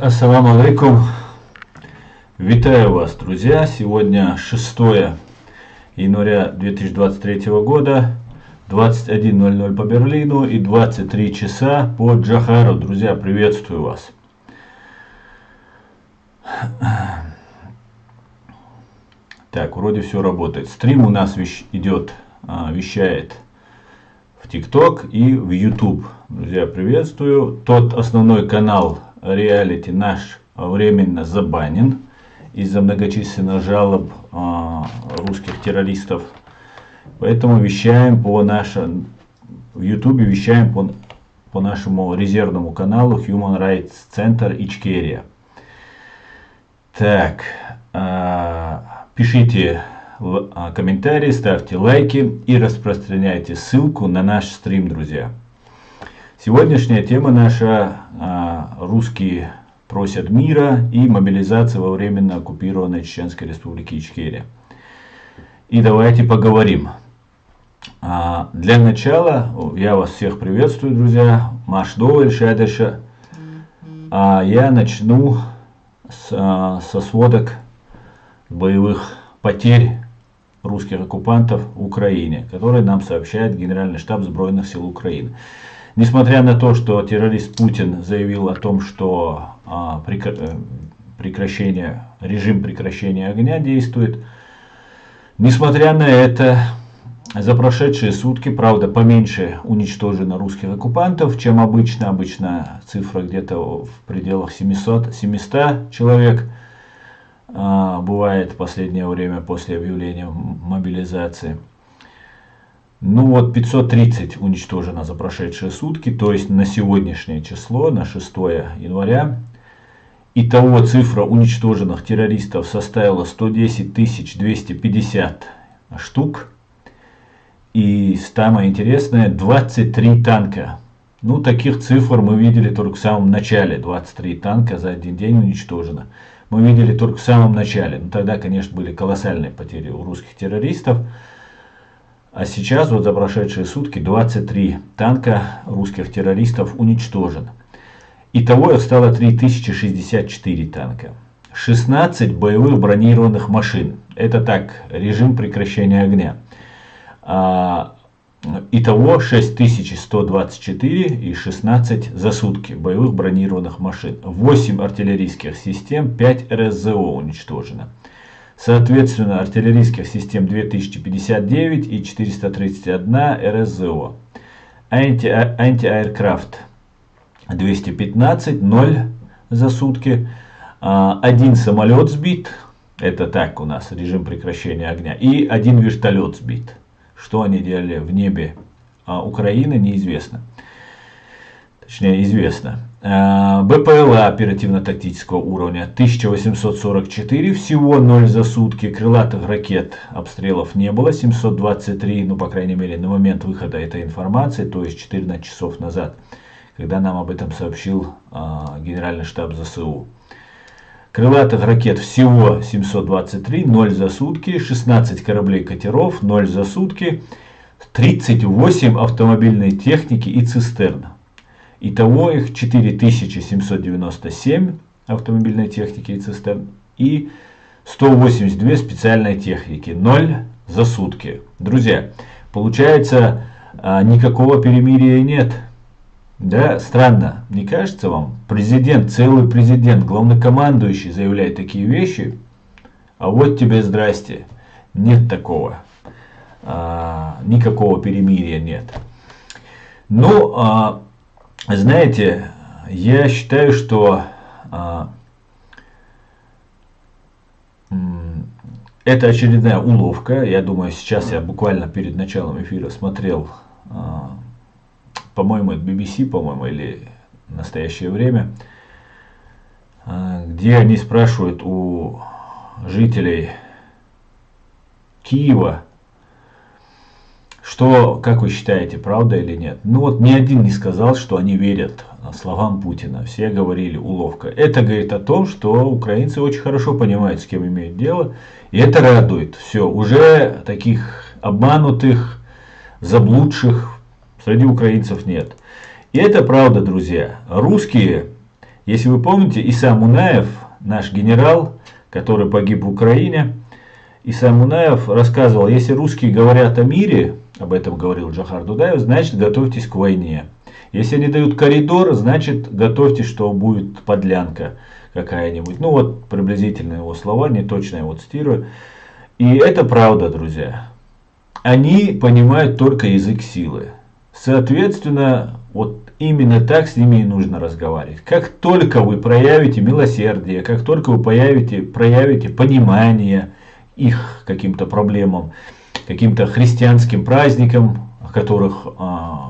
Ассаламу алейкум. Витаю вас, друзья. Сегодня 6 января 2023 года, 21:00 по Берлину и 23 часа по Джохару. Друзья, приветствую вас. Так, вроде все работает. Стрим у нас вещает в ТикТок и в YouTube. Друзья, приветствую. Тот основной канал реалити наш временно забанен из-за многочисленных жалоб русских террористов. Поэтому вещаем в YouTube вещаем по нашему резервному каналу Human Rights Center Ичкерия. Так, пишите комментарии, ставьте лайки и распространяйте ссылку на наш стрим, друзья. Сегодняшняя тема наша «Русские просят мира» и мобилизация во временно оккупированной Чеченской Республики Ичкерия. И давайте поговорим. Для начала я вас всех приветствую, друзья. Машдовель Шадеша. Я начну со сводок боевых потерь русских оккупантов в Украине, которые нам сообщает Генеральный штаб Збройных сил Украины. Несмотря на то, что террорист Путин заявил о том, что режим прекращения огня действует, несмотря на это, за прошедшие сутки, правда, поменьше уничтожено русских оккупантов, чем обычно. Обычно цифра где-то в пределах 700 человек. Бывает в последнее время после объявления мобилизации. Ну вот 530 уничтожено за прошедшие сутки, то есть на сегодняшнее число, на 6 января. Итого цифра уничтоженных террористов составила 110 250 штук. И самое интересное, 23 танка. Ну, таких цифр мы видели только в самом начале. 23 танка за один день уничтожено. Мы видели только в самом начале. Ну, тогда, конечно, были колоссальные потери у русских террористов. А сейчас, вот за прошедшие сутки, 23 танка русских террористов уничтожено. Итого их стало 3064 танка. 16 боевых бронированных машин. Это так, режим прекращения огня. Итого 6124 и 16 за сутки боевых бронированных машин. 8 артиллерийских систем, 5 РСЗО уничтожено. Соответственно, артиллерийских систем 2059 и 431 РСЗО. Антиаэркрафт 215, 0 за сутки. Один самолет сбит, это так у нас режим прекращения огня. И один вертолет сбит. Что они делали в небе Украины, неизвестно. Точнее, известно. БПЛА оперативно-тактического уровня 1844, всего 0 за сутки. Крылатых ракет обстрелов не было, 723, ну по крайней мере на момент выхода этой информации, то есть 14 часов назад, когда нам об этом сообщил Генеральный штаб ЗСУ. Крылатых ракет всего 723, 0 за сутки, 16 кораблей-катеров, 0 за сутки, 38 автомобильной техники и цистерн. Итого их 4797 автомобильной техники и цистерн и 182 специальной техники, 0 за сутки. Друзья, получается, никакого перемирия нет. Да, странно, не кажется вам? Президент, целый президент, главнокомандующий заявляет такие вещи, а вот тебе здрасте, нет такого, никакого перемирия нет. Ну, знаете, я считаю, что это очередная уловка. Я думаю, сейчас я буквально перед началом эфира смотрел, по-моему, это BBC, по-моему, или «Настоящее время», где они спрашивают у жителей Киева, что, как вы считаете, правда или нет? Ну вот ни один не сказал, что они верят словам Путина. Все говорили уловка. Это говорит о том, что украинцы очень хорошо понимают, с кем имеют дело. И это радует. Все, уже таких обманутых, заблудших среди украинцев нет. И это правда, друзья. Русские Если вы помните, Иса Мунаев, наш генерал, который погиб в Украине, Иса Мунаев рассказывал, если русские говорят о мире, об этом говорил Джохар Дудаев, значит готовьтесь к войне. Если они дают коридор, значит готовьтесь, что будет подлянка какая-нибудь. Ну вот приблизительно его слова, не точно я его цитирую. И это правда, друзья. Они понимают только язык силы. Соответственно, вот именно так с ними и нужно разговаривать. Как только вы проявите милосердие, как только вы проявите понимание их каким-то проблемам, каким-то христианским праздникам, о которых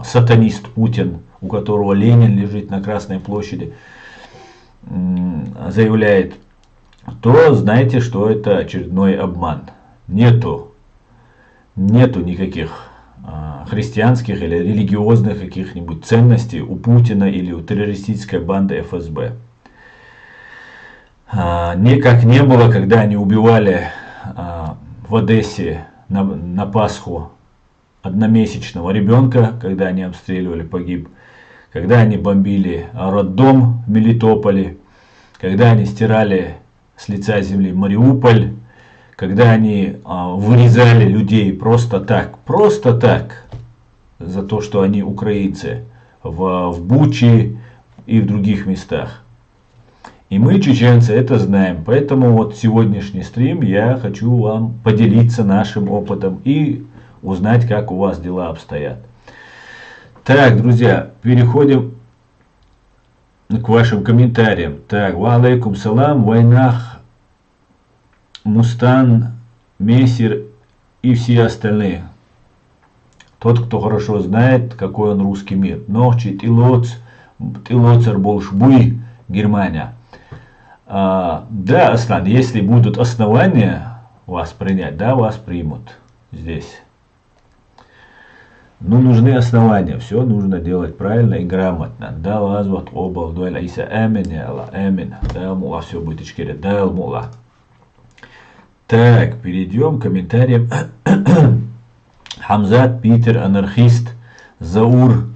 сатанист Путин, у которого Ленин лежит на Красной площади, заявляет, то знайте, что это очередной обман. Нету никаких христианских или религиозных каких-нибудь ценностей у Путина или у террористической банды ФСБ. Никак не было, когда они убивали в Одессе на Пасху одномесячного ребенка, когда они обстреливали, погиб. Когда они бомбили роддом в Мелитополе, когда они стирали с лица земли Мариуполь, когда они вырезали людей просто так, за то, что они украинцы, в Буче и в других местах. И мы, чеченцы, это знаем. Поэтому вот сегодняшний стрим я хочу вам поделиться нашим опытом и узнать, как у вас дела обстоят. Так, друзья, переходим к вашим комментариям. Так, ва алейкум салам, Вайнах, Мустан, Мессир и все остальные. Тот, кто хорошо знает, какой он русский мир. Нохчи, Тилоцер, Болшбуй, Германия. Да, Аслан, если будут основания вас принять, да, вас примут здесь. Ну, нужны основания, все нужно делать правильно и грамотно. Да, лазват обал, дуэля, иса эмин, яла, эмин. Да, мула, все будет ичкере, да, мула. Так, перейдем к комментариям. Хамзат, Питер, анархист, Заур,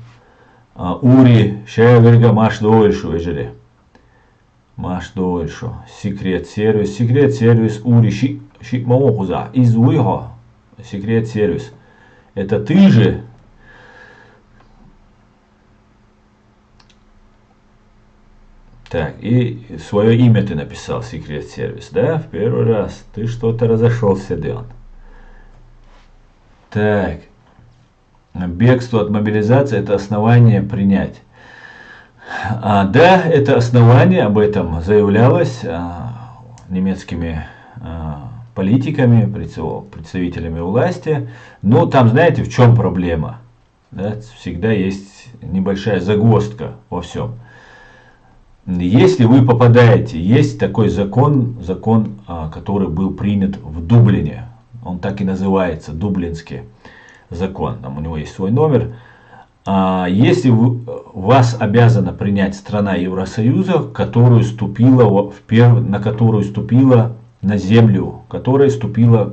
Ури, Шаверга, Маш Дойльшу, ежели. Маш Дойльшу. Секрет сервис, Ури, Шик Маохуза, из Уйхо. Секрет сервис. Это ты же? Так, и свое имя ты написал, секрет сервис, да? В первый раз. Ты что-то разошелся, Дион. Так. Бегство от мобилизации — это основание принять. Да, это основание, об этом заявлялось немецкими политиками, представителями власти. Но там, знаете, в чем проблема? Да, всегда есть небольшая загвоздка во всем. Если вы попадаете, есть такой закон, который был принят в Дублине. Он так и называется, Дублинский закон. Там у него есть свой номер. Если вас обязана принять страна Евросоюза, на которую ступила на землю, которой ступила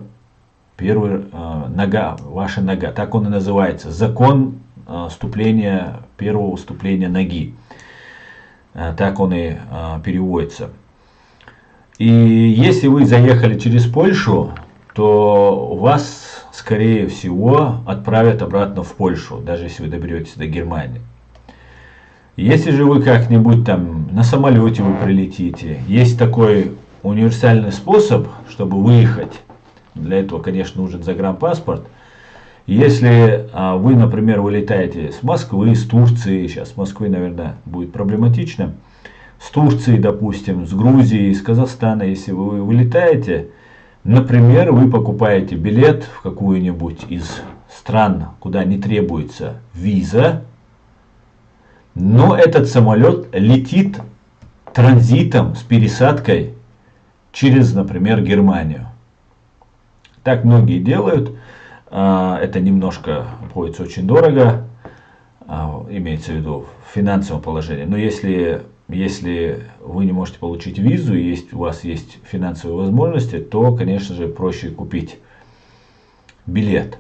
первая нога, ваша нога. Так он и называется. Закон первого ступления ноги. Так он и переводится. И если вы заехали через Польшу, то вас, скорее всего, отправят обратно в Польшу, даже если вы доберетесь до Германии. Если же вы как-нибудь там на самолете вы прилетите, есть такой универсальный способ, чтобы выехать. Для этого, конечно, нужен загранпаспорт. Если вы, например, вылетаете с Москвы, с Турции, сейчас с Москвы, наверное, будет проблематично, с Турции, допустим, с Грузии, с Казахстана, если вы вылетаете, например, вы покупаете билет в какую-нибудь из стран, куда не требуется виза, но этот самолет летит транзитом с пересадкой через, например, Германию. Так многие делают. Это немножко обходится очень дорого, имеется в виду в финансовом положении. Но если вы не можете получить визу, и у вас есть финансовые возможности, то, конечно же, проще купить билет.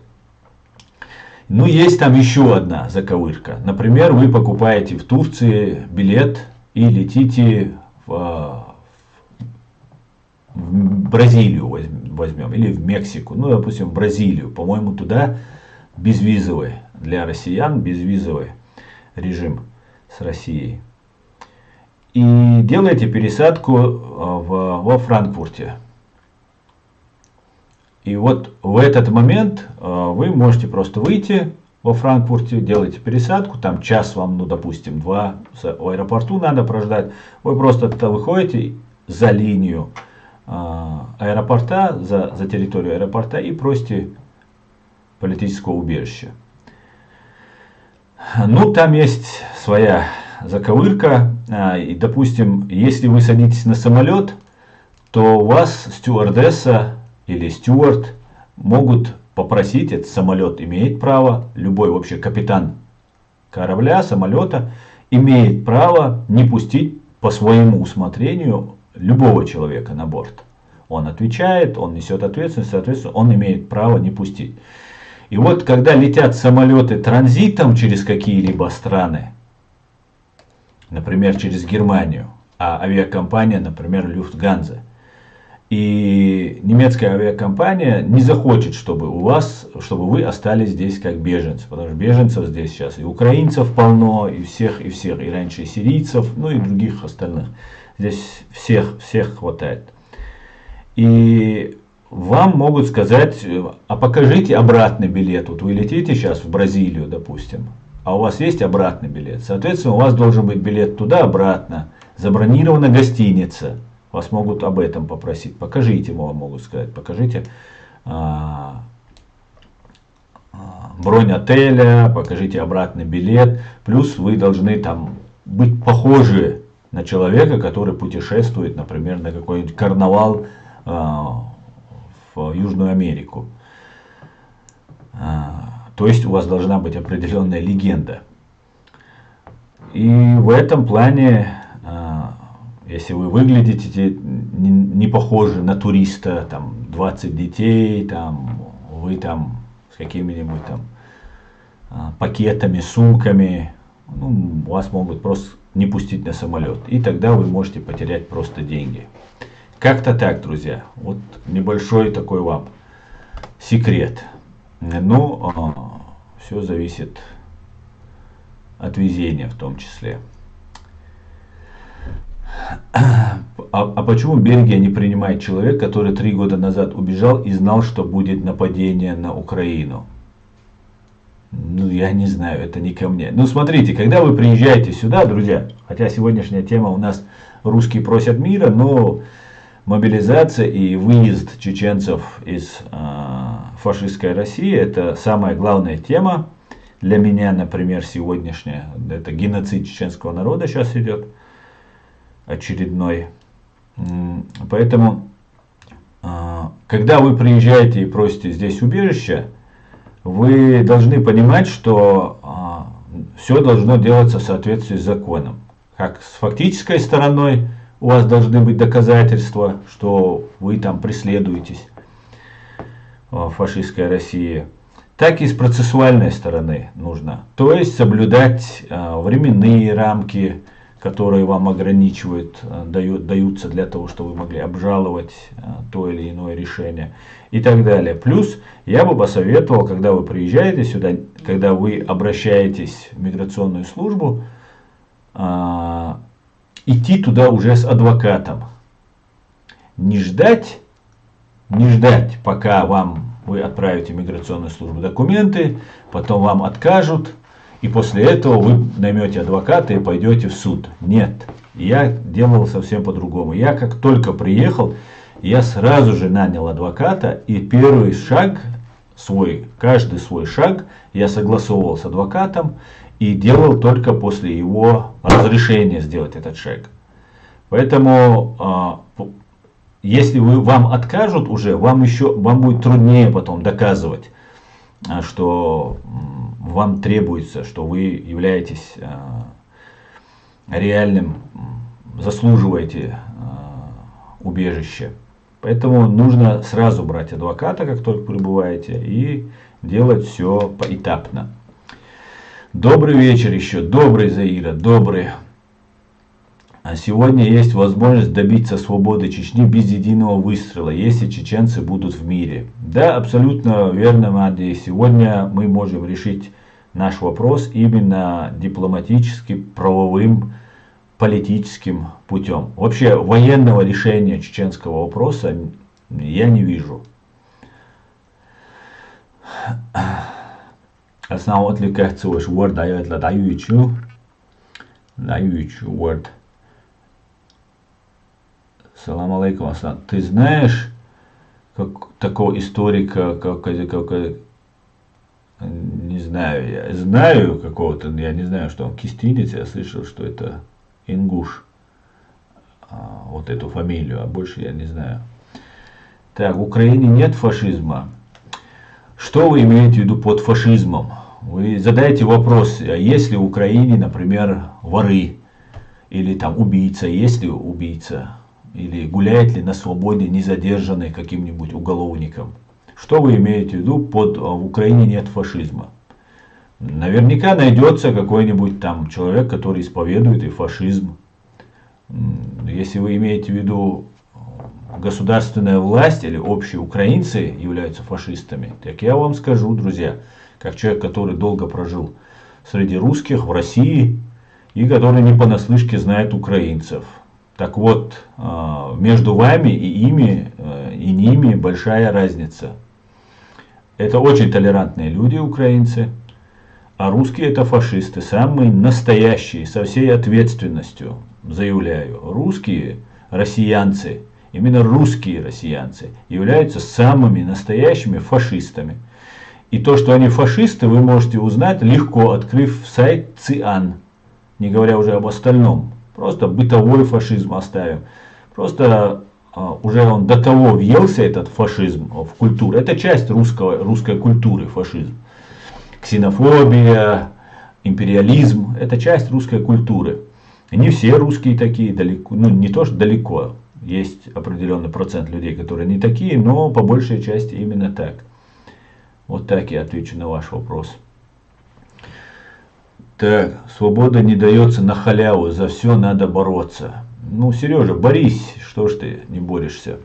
Ну, есть там еще одна заковырка. Например, вы покупаете в Турции билет и летите в Бразилию, возьмем, или в Мексику, ну, допустим, в Бразилию. По-моему, туда безвизовый, для россиян безвизовый режим с Россией. И делаете пересадку во Франкфурте. И вот в этот момент вы можете просто выйти во Франкфурте, делаете пересадку, там час вам, ну, допустим, 2 в аэропорту надо прождать. Вы просто выходите за линию аэропорта, за территорию аэропорта и просите политического убежища. Ну, там есть своя заковырка. И, допустим, если вы садитесь на самолет, то у вас стюардесса или стюард могут попросить, этот самолет имеет право, любой вообще капитан корабля, самолета имеет право не пустить по своему усмотрению любого человека на борт. Он отвечает, он несет ответственность, соответственно, он имеет право не пустить. И вот когда летят самолеты транзитом через какие-либо страны, например, через Германию, а авиакомпания, например, Люфтганзе, и немецкая авиакомпания не захочет, чтобы вы остались здесь как беженцы, потому что беженцев здесь сейчас и украинцев полно, и всех, и раньше и сирийцев, ну и других остальных. Здесь всех хватает. И вам могут сказать, а покажите обратный билет. Вот вы летите сейчас в Бразилию, допустим, а у вас есть обратный билет. Соответственно, у вас должен быть билет туда-обратно, забронирована гостиница. Вас могут об этом попросить. Покажите, вам могут сказать, покажите бронь отеля, покажите обратный билет. Плюс вы должны там быть похожи на человека, который путешествует, например, на какой-нибудь карнавал в Южную Америку. То есть у вас должна быть определенная легенда. И в этом плане, если вы выглядите не похожи на туриста, там 20 детей, там, вы там с какими-нибудь там пакетами, сумками, ну, вас могут просто не пустить на самолет. И тогда вы можете потерять просто деньги. Как-то так, друзья. Вот небольшой такой вам секрет. Но все зависит от везения в том числе. А почему Бельгия не принимает человека, который 3 года назад убежал и знал, что будет нападение на Украину? Ну, я не знаю, это не ко мне. Ну, смотрите, когда вы приезжаете сюда, друзья, хотя сегодняшняя тема у нас «Русские просят мира», но мобилизация и выезд чеченцев из фашистской России – это самая главная тема для меня, например, сегодняшняя. Это геноцид чеченского народа сейчас идет, очередной. Поэтому, когда вы приезжаете и просите здесь убежище, вы должны понимать, что все должно делаться в соответствии с законом. Как с фактической стороной у вас должны быть доказательства, что вы там преследуетесь в фашистской России, так и с процессуальной стороны нужно. То есть соблюдать временные рамки, которые вам ограничивают, даются для того, чтобы вы могли обжаловать то или иное решение и так далее. Плюс я бы посоветовал, когда вы приезжаете сюда, когда вы обращаетесь в миграционную службу, идти туда уже с адвокатом. Не ждать, пока вы отправите в миграционную службу документы, потом вам откажут, и после этого вы наймете адвоката и пойдете в суд. Нет, я делал совсем по-другому. Я как только приехал, я сразу же нанял адвоката, и первый шаг каждый свой шаг я согласовывал с адвокатом и делал только после его разрешения сделать этот шаг. Поэтому, если вам откажут уже, вам будет труднее потом доказывать, что вам требуется, что вы являетесь реальным, заслуживаете убежища. Поэтому нужно сразу брать адвоката, как только прибываете, и делать все поэтапно. Добрый вечер еще, добрый, Заира, добрый. А сегодня есть возможность добиться свободы Чечни без единого выстрела, если чеченцы будут в мире. Да, абсолютно верно, Мади. Сегодня мы можем решить наш вопрос именно дипломатически, правовым, политическим путем. Вообще военного решения чеченского вопроса я не вижу. Основа для кажется уж word дает для дающую word. Салам алейкум, Асан. Ты знаешь такого историка, не знаю, я знаю какого-то, я не знаю, что он кистинец, я слышал, что это ингуш, вот эту фамилию, а больше я не знаю. Так, в Украине нет фашизма. Что вы имеете в виду под фашизмом? Вы задаете вопрос, есть ли в Украине, например, воры, или там убийца, есть ли убийца, или гуляет ли на свободе незадержанный каким-нибудь уголовником. Что вы имеете в виду под в Украине нет фашизма? Наверняка найдется какой-нибудь там человек, который исповедует и фашизм. Если вы имеете в виду государственная власть или общие украинцы являются фашистами, так я вам скажу, друзья, как человек, который долго прожил среди русских в России и который не понаслышке знает украинцев. Так вот, между вами и ими, и ними большая разница. Это очень толерантные люди, украинцы, а русские это фашисты, самые настоящие, со всей ответственностью, заявляю. Русские, россиянцы, именно русские россиянцы, являются самыми настоящими фашистами. И то, что они фашисты, вы можете узнать легко, открыв сайт ЦИАН, не говоря уже об остальном. Просто бытовой фашизм оставим. Просто уже он до того въелся, этот фашизм, в культуру. Это часть русской культуры, фашизм. Ксенофобия, империализм, это часть русской культуры. И не все русские такие, далеко, ну не то, что далеко. Есть определенный процент людей, которые не такие, но по большей части именно так. Вот так я отвечу на ваш вопрос. Так, свобода не дается на халяву, за все надо бороться. Ну, Сережа, борись, что ж ты не борешься?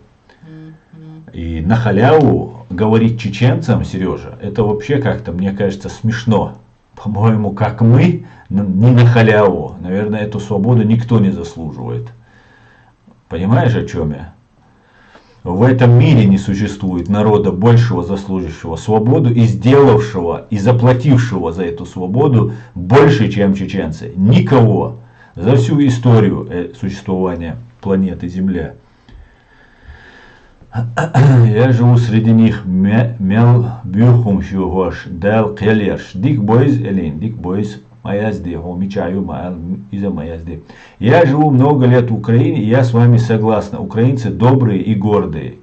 И на халяву говорить чеченцам, Сережа, это вообще как-то, мне кажется, смешно. По-моему, как мы, не на халяву. Наверное, эту свободу никто не заслуживает. Понимаешь, о чем я? В этом мире не существует народа большего, заслуживающего свободу и сделавшего и заплатившего за эту свободу больше, чем чеченцы. Никого за всю историю существования планеты Земля. Я живу среди них. Мел бюхум шугош дал келерш дик бойз элин дик бойз маязди хомичаю маал иза маязди. Я живу много лет в Украине, и я с вами согласна. Украинцы добрые и гордые.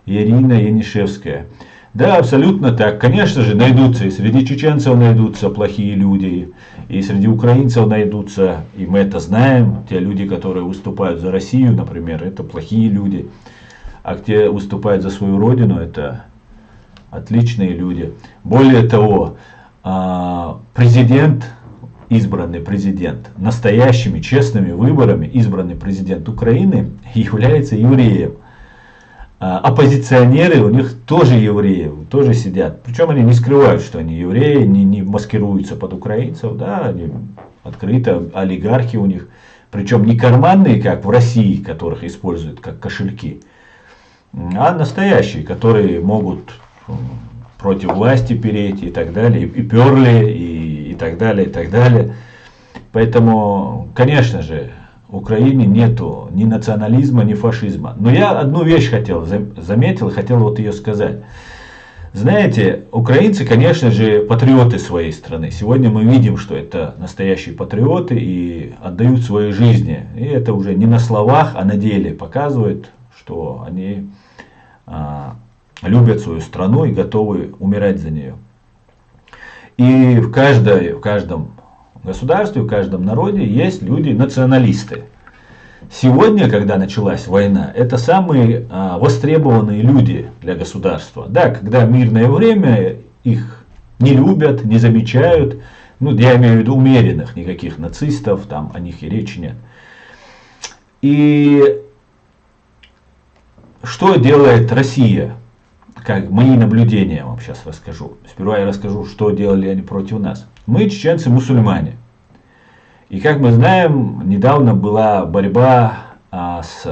Ирина Янишевская. Да, абсолютно так. Конечно же, найдутся и среди чеченцев найдутся плохие люди, и среди украинцев найдутся, и мы это знаем, те люди, которые выступают за Россию, например, это плохие люди. А те выступают за свою родину, это отличные люди. Более того, президент, избранный президент, настоящими честными выборами избранный президент Украины является евреем. Оппозиционеры у них тоже евреи, тоже сидят. Причем они не скрывают, что они евреи, не маскируются под украинцев, да, они открыто, олигархи у них. Причем не карманные, как в России, которых используют как кошельки, а настоящие, которые могут против власти переть и так далее, и перли, и так далее, и так далее. Поэтому, конечно же, в Украине нету ни национализма, ни фашизма. Но я одну вещь заметил, хотел вот ее сказать. Знаете, украинцы, конечно же, патриоты своей страны. Сегодня мы видим, что это настоящие патриоты и отдают свои жизни. И это уже не на словах, а на деле показывает, что они любят свою страну и готовы умирать за нее. И в каждом государстве, в каждом народе есть люди-националисты. Сегодня, когда началась война, это самые востребованные люди для государства. Да, когда мирное время, их не любят, не замечают. Ну, я имею в виду умеренных, никаких нацистов, там о них и речи нет. И что делает Россия? Как мои наблюдения вам сейчас расскажу. Сперва я расскажу, что делали они против нас. Мы, чеченцы, мусульмане. И как мы знаем, недавно была борьба с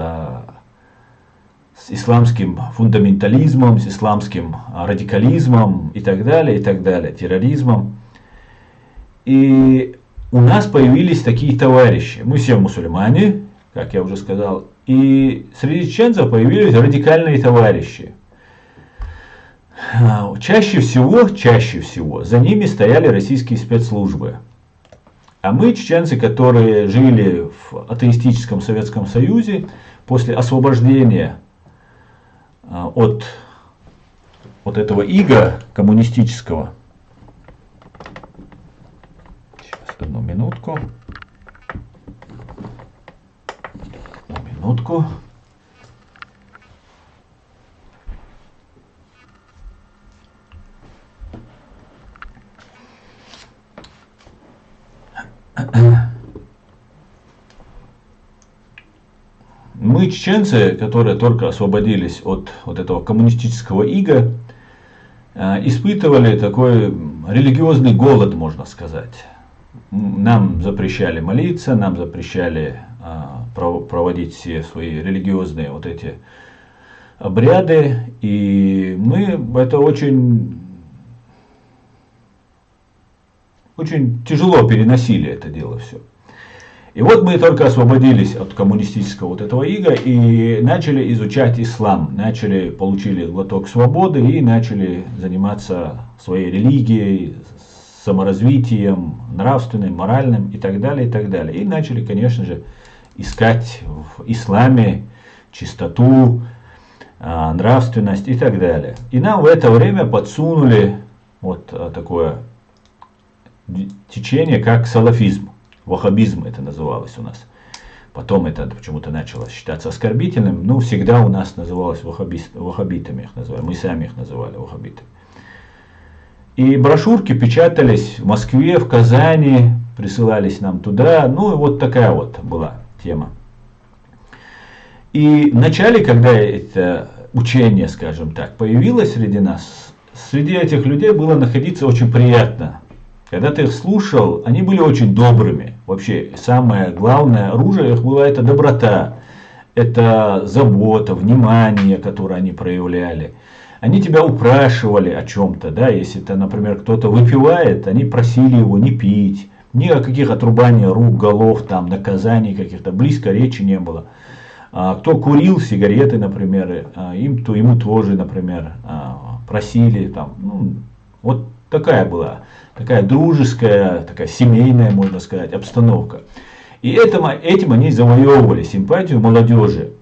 исламским фундаментализмом, с исламским радикализмом и так далее, терроризмом. И у нас появились такие товарищи. Мы все мусульмане, как я уже сказал. И среди чеченцев появились радикальные товарищи. Чаще всего за ними стояли российские спецслужбы. А мы, чеченцы, которые жили в атеистическом Советском Союзе, после освобождения от этого ига коммунистического. Сейчас, одну минутку. Мы, чеченцы, которые только освободились от этого коммунистического ига, испытывали такой религиозный голод, можно сказать. Нам запрещали молиться, нам запрещали проводить все свои религиозные вот эти обряды, и мы это очень тяжело переносили это дело все. И вот мы только освободились от коммунистического вот этого ига и начали изучать ислам, получили глоток свободы и начали заниматься своей религией, саморазвитием, нравственным, моральным и так далее, и так далее. И начали, конечно же, искать в исламе чистоту, нравственность и так далее. И нам в это время подсунули вот такое течение, как салафизм. Ваххабизм это называлось у нас. Потом это почему-то начало считаться оскорбительным. Но всегда у нас называлось ваххабитами. Их называли. Мы сами их называли ваххабитами. И брошюрки печатались в Москве, в Казани, присылались нам туда. Ну и вот такая вот была тема. И в начале, когда это учение, скажем так, появилось среди нас, среди этих людей было находиться очень приятно. Когда ты их слушал, они были очень добрыми. Вообще, самое главное оружие их было это доброта, это забота, внимание, которое они проявляли. Они тебя упрашивали о чем-то, да, если это, например, кто-то выпивает, они просили его не пить, ни о каких отрубаниях рук, голов, там, наказаний каких-то, близко речи не было. Кто курил сигареты, например, ему тоже, например, просили, там, ну, вот такая была. Такая дружеская, такая семейная, можно сказать, обстановка. И этим они завоевывали симпатию молодежи.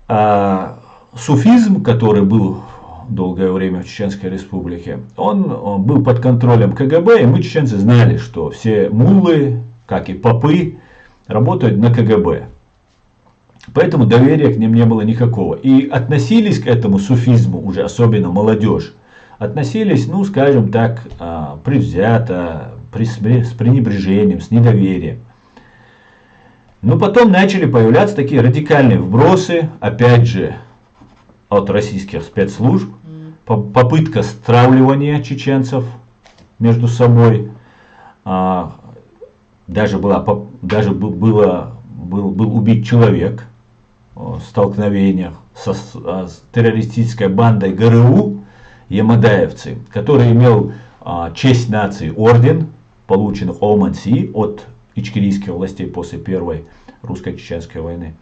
А суфизм, который был долгое время в Чеченской Республике, он был под контролем КГБ, и мы, чеченцы, знали, что все муллы, как и попы, работают на КГБ. Поэтому доверия к ним не было никакого. И относились к этому суфизму уже, особенно молодежь, относились, ну, скажем так, предвзято, с пренебрежением, с недоверием. Но потом начали появляться такие радикальные вбросы, опять же, от российских спецслужб, попытка стравливания чеченцев между собой. Даже был убит человек в столкновениях с террористической бандой ГРУ, ямадаевцы, который имел честь нации орден, полученный Оманси от ичкерийских властей после Первой русско-чеченской войны.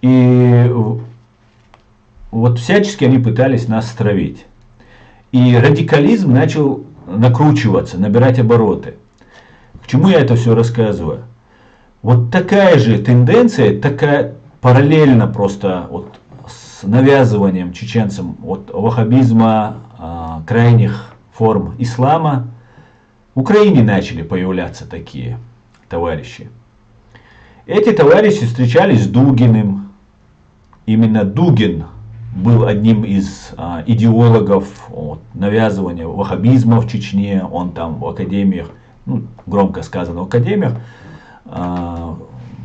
И вот всячески они пытались нас стравить. И радикализм начал накручиваться, набирать обороты. К чему я это все рассказываю? Вот такая же тенденция, такая параллельно просто вот с навязыванием чеченцам от ваххабизма, крайних форм ислама, в Украине начали появляться такие товарищи. Эти товарищи встречались с Дугиным. Именно Дугин был одним из идеологов навязывания ваххабизма в Чечне. Он там в академиях, ну, громко сказано в академиях,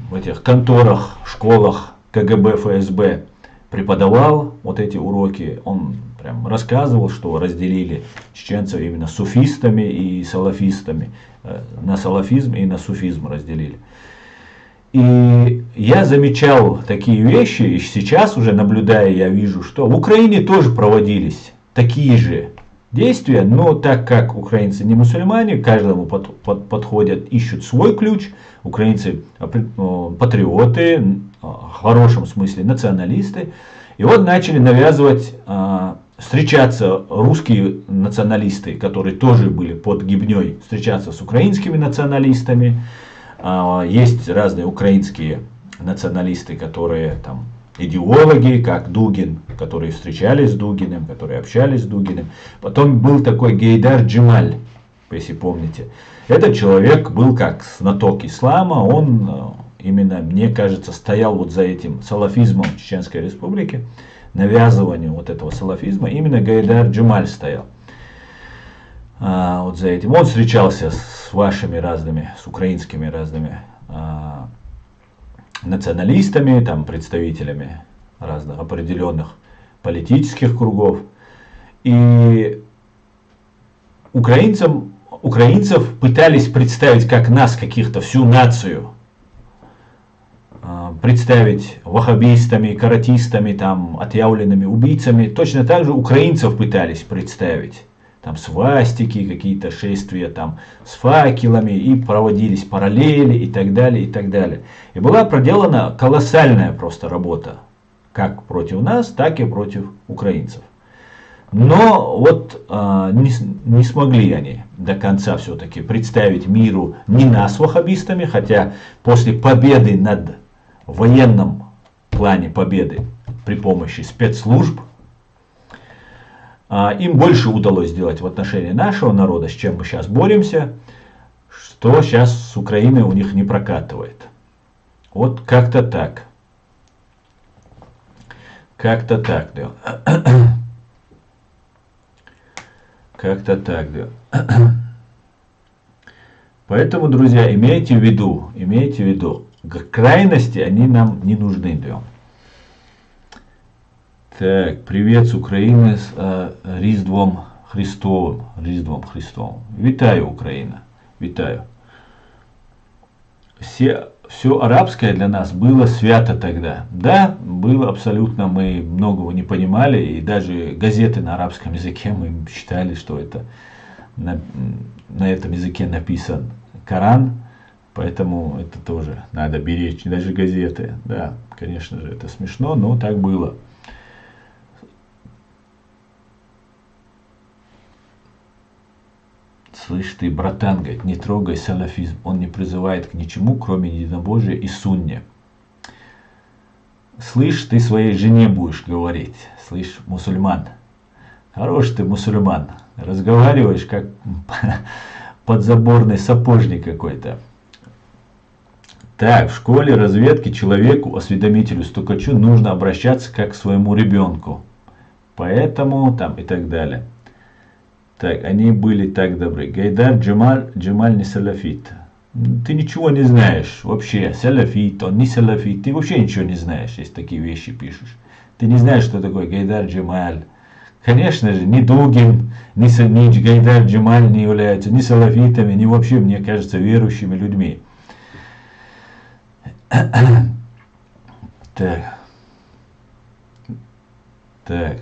в этих конторах, школах КГБ, ФСБ преподавал вот эти уроки. Он прям рассказывал, что разделили чеченцев именно суфистами и салафистами. На салафизм и на суфизм разделили. И я замечал такие вещи, и сейчас уже наблюдая, я вижу, что в Украине тоже проводились такие же действия, но так как украинцы не мусульмане, каждому подходят, ищут свой ключ, украинцы патриоты, в хорошем смысле националисты, и вот начали навязывать, встречаться русские националисты, которые тоже были под гибней, встречаться с украинскими националистами. Есть разные украинские националисты, которые там идеологи, как Дугин, которые встречались с Дугиным, которые общались с Дугиным. Потом был такой Гейдар Джемаль, если помните. Этот человек был как знаток ислама, он именно, мне кажется, стоял вот за этим салафизмом Чеченской Республики, навязыванию вот этого салафизма, именно Гейдар Джемаль стоял. Вот за этим. Он встречался с вашими разными, с украинскими разными националистами, там, представителями разных определенных политических кругов. И украинцев пытались представить как нас, каких-то, всю нацию, представить ваххабистами, каратистами, там, отъявленными убийцами. Точно так же украинцев пытались представить. Там свастики, какие-то шествия там с факелами, и проводились параллели и так далее, и так далее. И была проделана колоссальная просто работа, как против нас, так и против украинцев. Но вот не смогли они до конца все-таки представить миру не нас ваххабистами, хотя после победы над военном плане победы при помощи спецслужб, им больше удалось сделать в отношении нашего народа, с чем мы сейчас боремся, что сейчас с Украиной у них не прокатывает. Вот как-то так. Как-то так, да. Как-то так, да. Поэтому, друзья, имейте в виду, крайности, они нам не нужны, да. Так, привет с Украины с Різдвом Христовым. Різдвом Христовым. Витаю, Украина. Витаю. Все арабское для нас было свято тогда. Да, было абсолютно, мы многого не понимали, и даже газеты на арабском языке мы считали, что это на этом языке написан Коран, поэтому это тоже надо беречь, даже газеты. Да, конечно же, это смешно, но так было. Слышь ты, братан, говорит, не трогай салафизм, он не призывает к ничему, кроме единобожия и сунне. Слышь, ты своей жене будешь говорить, слышь, мусульман, хорош ты мусульман, разговариваешь как подзаборный сапожник какой-то. Так, в школе разведки человеку, осведомителю, стукачу нужно обращаться как к своему ребенку, поэтому там и так далее. Так, они были так добры. Гайдар Джемаль не салафит. Ты ничего не знаешь вообще. Салафит, он не салафит. Ты вообще ничего не знаешь, если такие вещи пишешь. Ты не знаешь, что такое Гайдар Джемаль. Конечно же, ни Дугин, ни Гайдар Джемаль не являются ни салафитами, ни вообще, мне кажется, верующими людьми. Так. Так.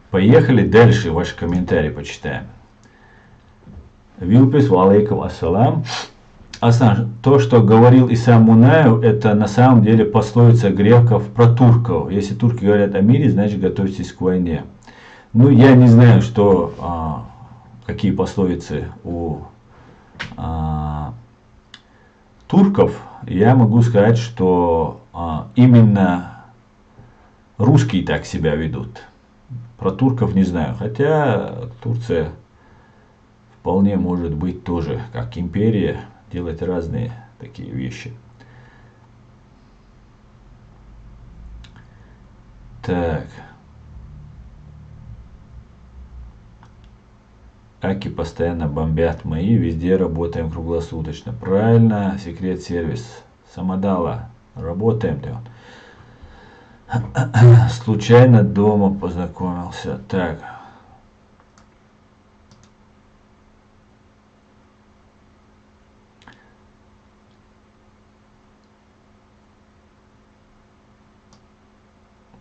Поехали дальше, ваши комментарии почитаем. Вилпис, валейкум ассалам. Асан, то, что говорил Иса Мунаев, это на самом деле пословица греков про турков. Если турки говорят о мире, значит готовьтесь к войне. Ну, я не знаю, какие пословицы у турков. Я могу сказать, что именно русские так себя ведут. Про турков не знаю, хотя Турция вполне может быть тоже, как империя, делать разные такие вещи. Так. Аки постоянно бомбят мои, везде работаем круглосуточно. Правильно, секрет сервис. Самодала. Работаем. Случайно дома познакомился. Так.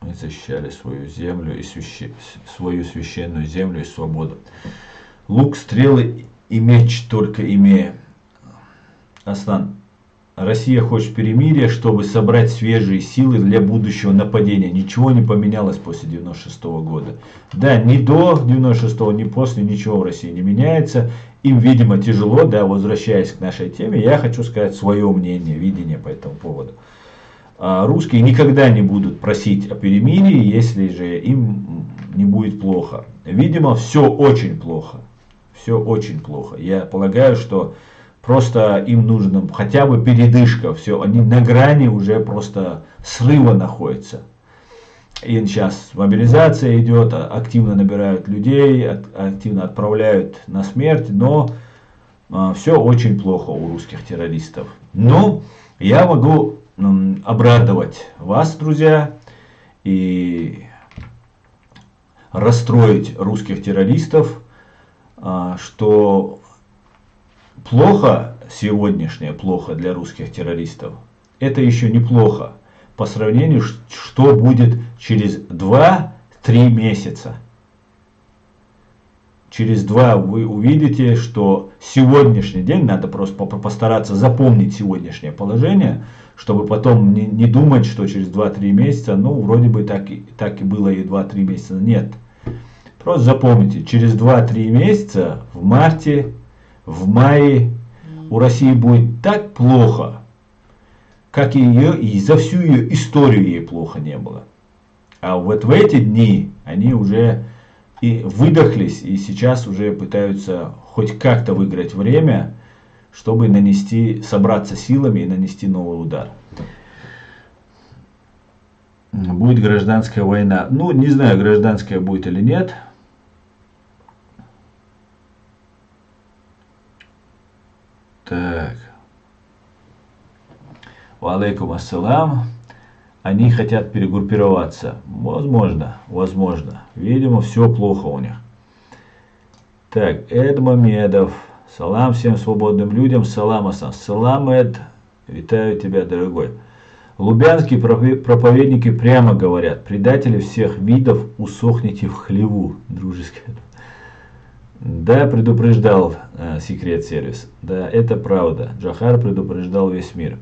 Мы защищали свою землю и свою священную землю и свободу. Лук, стрелы и меч только имея. Аслан. Россия хочет перемирия, чтобы собрать свежие силы для будущего нападения. Ничего не поменялось после 96 года. Да, ни до 96, ни после ничего в России не меняется. Им, видимо, тяжело, да, возвращаясь к нашей теме, я хочу сказать свое мнение, видение по этому поводу. Русские никогда не будут просить о перемирии, если же им не будет плохо. Видимо, все очень плохо. Все очень плохо. Я полагаю, что просто им нужно хотя бы передышка. Все, они на грани уже просто срыва находятся. И сейчас мобилизация идет, активно набирают людей, активно отправляют на смерть, но все очень плохо у русских террористов. Но я могу обрадовать вас, друзья, и расстроить русских террористов, что плохо сегодняшнее, плохо для русских террористов, это еще неплохо по сравнению, что будет через 2-3 месяца. Через 2 вы увидите, что сегодняшний день, надо просто постараться запомнить сегодняшнее положение, чтобы потом не думать, что через 2-3 месяца, ну, вроде бы так и было и 2-3 месяца. Нет. Просто запомните, через 2-3 месяца, в марте, в мае, у России будет так плохо, как и за всю ее историю ей плохо не было. А вот в эти дни они уже и выдохлись, и сейчас уже пытаются хоть как-то выиграть время, чтобы собраться силами и нанести новый удар. Будет гражданская война. Ну, не знаю, гражданская будет или нет. Так. Валейкум ассалам. Они хотят перегруппироваться. Возможно, возможно. Видимо, все плохо у них. Так, Эд Мамедов. Салам всем свободным людям. Салам, Асан. Салам, Эд. Витаю тебя, дорогой. Лубянские проповедники прямо говорят: предатели всех видов, усохните в хлеву. Дружеская. Да, предупреждал секрет сервис. Да, это правда. Джохар предупреждал весь мир.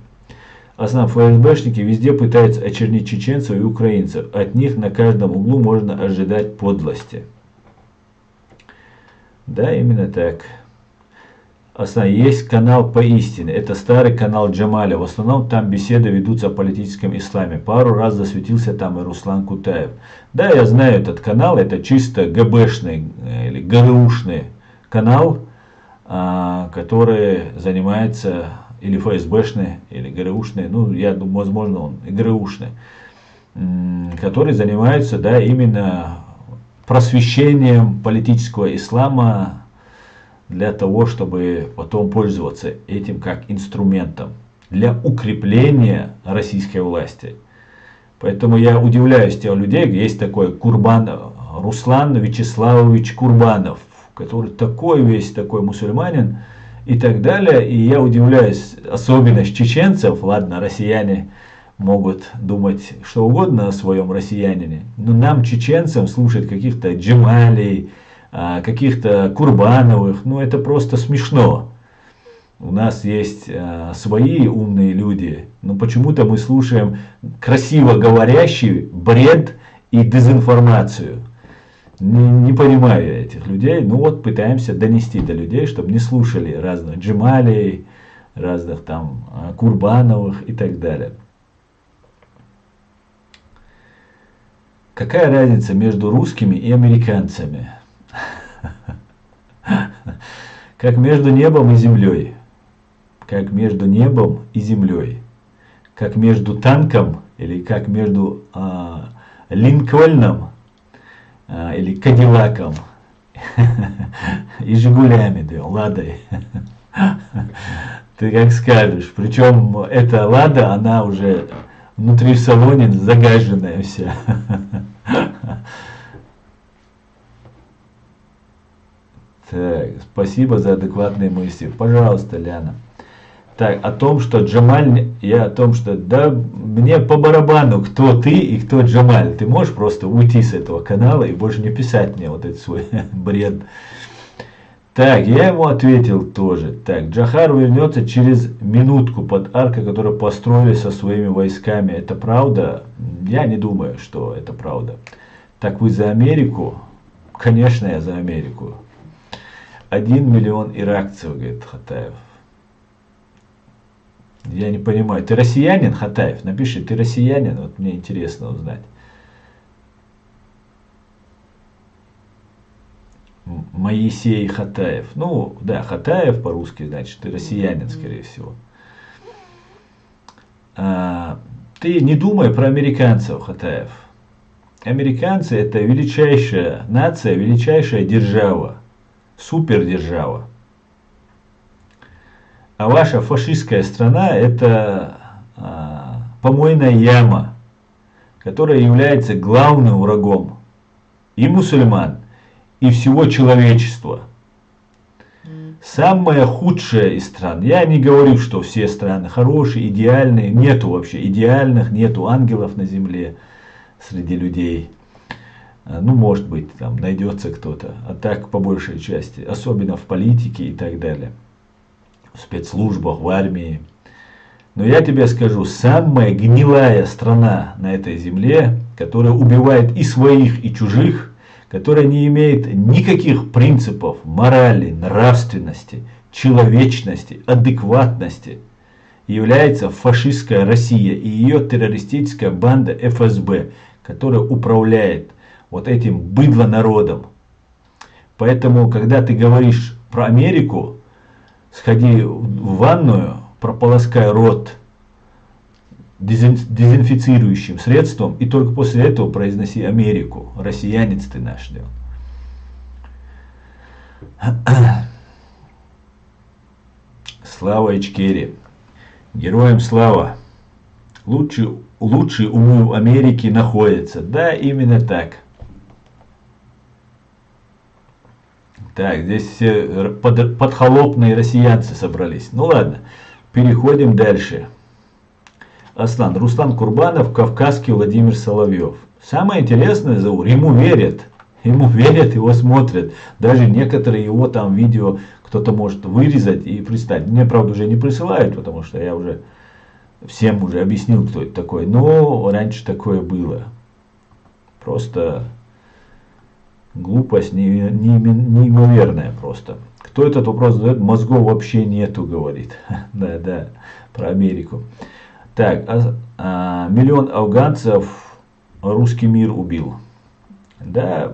Основные ФСБшники везде пытаются очернить чеченцев и украинцев. От них на каждом углу можно ожидать подлости. Да, именно так. Есть канал «Поистине». Это старый канал Джамаля. В основном там беседы ведутся о политическом исламе. Пару раз засветился там и Руслан Кутаев. Да, я знаю этот канал. Это чисто ГБшный или ГРУшный канал, который занимается, или ФСБшный, или ГРУшный, ну, я думаю, возможно, он и ГРУшный, который занимается, да, именно просвещением политического ислама, для того, чтобы потом пользоваться этим как инструментом для укрепления российской власти. Поэтому я удивляюсь тех людей, есть такой Руслан Вячеславович Курбанов, который такой весь такой мусульманин и так далее. И я удивляюсь, особенность чеченцев, ладно, россияне могут думать что угодно о своем россиянине, но нам, чеченцам, слушать каких-то Джемалей, каких-то Курбановых, ну это просто смешно. У нас есть свои умные люди, но почему-то мы слушаем красиво говорящий бред и дезинформацию. Не понимаю этих людей, ну вот пытаемся донести до людей, чтобы не слушали разных Джемалей, разных там Курбановых и так далее. Какая разница между русскими и американцами? Как между небом и землей. Как между небом и землей. Как между танком или как между Линкольном или Кадиллаком И Жигулями, да, Ладой. Ты как скажешь. Причем эта Лада, она уже внутри в салоне загаженная вся. Так, спасибо за адекватные мысли. Пожалуйста, Ляна. Так, о том, что Джамаль, я о том, что да, мне по барабану, кто ты и кто Джамаль. Ты можешь просто уйти с этого канала и больше не писать мне вот этот свой бред. Так, я ему ответил тоже. Так, Джохар вернется через минутку под аркой, которую построили со своими войсками. Это правда? Я не думаю, что это правда. Так вы за Америку? Конечно, я за Америку. 1 миллион иракцев, говорит Хатаев. Я не понимаю. Ты россиянин, Хатаев? Напиши, ты россиянин? Вот мне интересно узнать. Моисей Хатаев. Ну, да, Хатаев по-русски, значит, ты россиянин, скорее всего. Ты не думай про американцев, Хатаев. Американцы — это величайшая нация, величайшая держава. Супердержава. А ваша фашистская страна — это помойная яма, которая является главным врагом и мусульман, и всего человечества. Самая худшая из стран. Я не говорю, что все страны хорошие, идеальные. Нету вообще идеальных, нету ангелов на земле среди людей. Ну, может быть, там найдется кто-то. А так, по большей части. Особенно в политике и так далее. В спецслужбах, в армии. Но я тебе скажу, самая гнилая страна на этой земле, которая убивает и своих, и чужих, которая не имеет никаких принципов морали, нравственности, человечности, адекватности, является фашистская Россия и ее террористическая банда ФСБ, которая управляет вот этим быдло-народом. Поэтому, когда ты говоришь про Америку, сходи в ванную, прополоскай рот дезинфицирующим средством, и только после этого произноси Америку. Россиянец ты наш. Слава Ичкери. Героям слава. Лучшие умы в Америке находятся. Да, именно так. Так, здесь все подхолопные россиянцы собрались. Ну ладно, переходим дальше. Аслан. Руслан Курбанов, кавказский Владимир Соловьев. Самое интересное, Заур, ему верят, его смотрят. Даже некоторые его там видео кто-то может вырезать и прислать. Мне, правда, уже не присылают, потому что я уже всем уже объяснил, кто это такой. Но раньше такое было. Просто глупость неимоверная просто. Кто этот вопрос задает, мозгов вообще нету, говорит. Да, про Америку. Так, миллион афганцев русский мир убил. Да,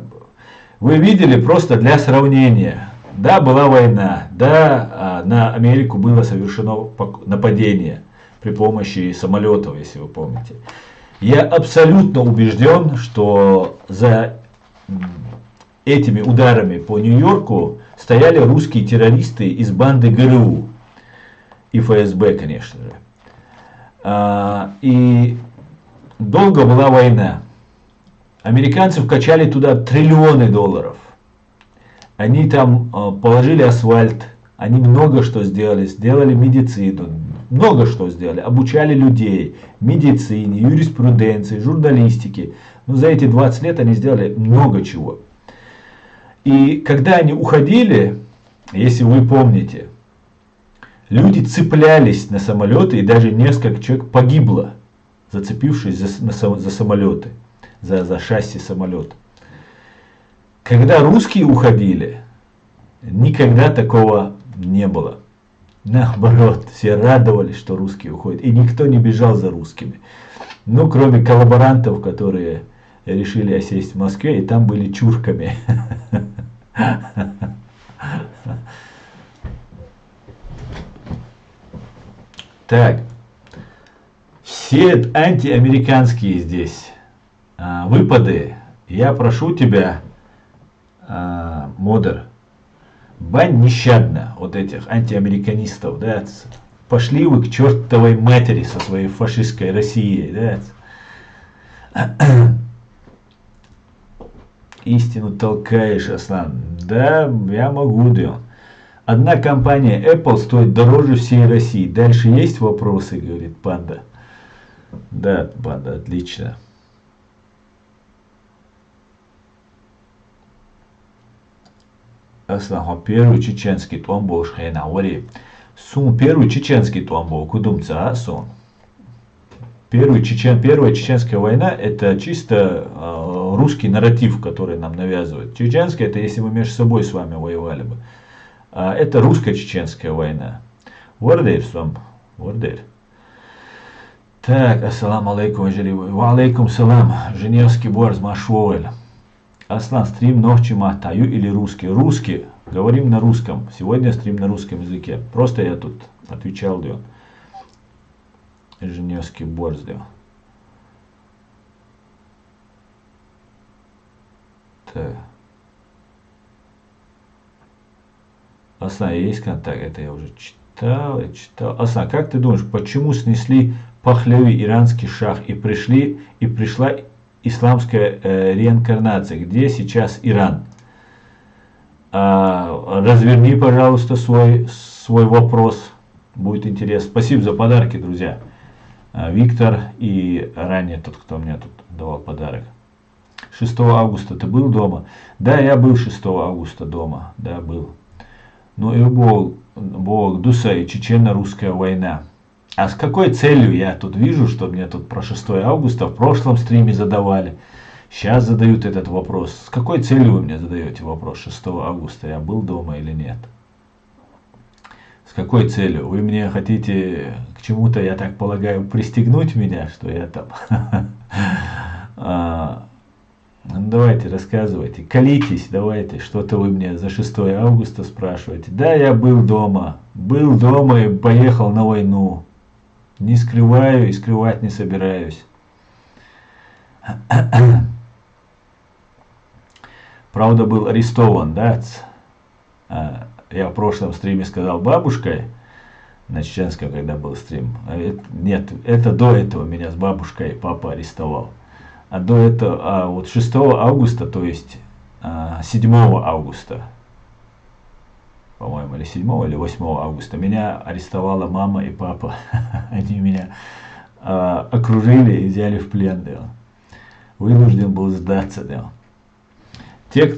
вы видели просто для сравнения. Да, была война. Да, на Америку было совершено нападение при помощи самолетов, если вы помните. Я абсолютно убежден, что за этими ударами по Нью-Йорку стояли русские террористы из банды ГРУ и ФСБ, конечно же. И долго была война. Американцы вкачали туда триллионы долларов. Они там положили асфальт, они много что сделали, сделали медицину, много что сделали, обучали людей медицине, юриспруденции, журналистике. Но за эти 20 лет они сделали много чего. И когда они уходили, если вы помните, люди цеплялись на самолеты, и даже несколько человек погибло, зацепившись за самолеты, за шасси самолета. Когда русские уходили, никогда такого не было. Наоборот, все радовались, что русские уходят, и никто не бежал за русскими. Ну, кроме коллаборантов, которые решили осесть в Москве, и там были чурками. Так, все антиамериканские здесь выпады, я прошу тебя модер. Бань нещадно от этих антиамериканистов, да. Пошли вы к чертовой матери со своей фашистской Россией, да. Истину толкаешь, Аслан. Да, я могу, да. Одна компания Apple стоит дороже всей России. Дальше есть вопросы, говорит Панда. Да, Панда, отлично. Аслан, первый чеченский томбол шхена вари. Сум первый чеченский томбол кудумца, сон. Первая чеченская война это чисто русский нарратив, который нам навязывают. Чеченская это если мы между собой с вами воевали бы. Это русско-чеченская война. Вардер сам. Вардер. Так, ассаламу алейкум, ва алейкум салам. Женевский борз машуэль. Аслан, стрим ночи матаю или русский? Русский. Говорим на русском. Сегодня стрим на русском языке. Просто я тут отвечал, да. Женевский борз, да. Так. Аслан, есть контакт? Это я уже читал. Аслан, как ты думаешь, почему снесли Пахлеви иранский шах и пришла исламская реинкарнация? Где сейчас Иран? Разверни, пожалуйста, свой вопрос. Будет интересно. Спасибо за подарки, друзья. Виктор и ранее тот, кто мне тут давал подарок. 6 августа ты был дома? Да, я был 6 августа дома. Да, был. Ну и Бог Дуса и чечено-русская война. А с какой целью я тут вижу, что мне тут про 6 августа в прошлом стриме задавали. Сейчас задают этот вопрос. С какой целью вы мне задаете вопрос 6 августа? Я был дома или нет? С какой целью? Вы мне хотите к чему-то, я так полагаю, пристегнуть меня, что я там... Ну, давайте, рассказывайте, колитесь, давайте, что-то вы мне за 6 августа спрашиваете. Да, я был дома и поехал на войну. Не скрываю и скрывать не собираюсь. Правда, был арестован, да? Я в прошлом стриме сказал бабушкой, на чеченском, когда был стрим. Нет, это до этого меня с бабушкой папа арестовал. А до этого, вот 6 августа, то есть 7 августа, по-моему, или 7 или 8 августа, меня арестовала мама и папа. Они меня окружили и взяли в плен. Да. Вынужден был сдаться. Да. Те,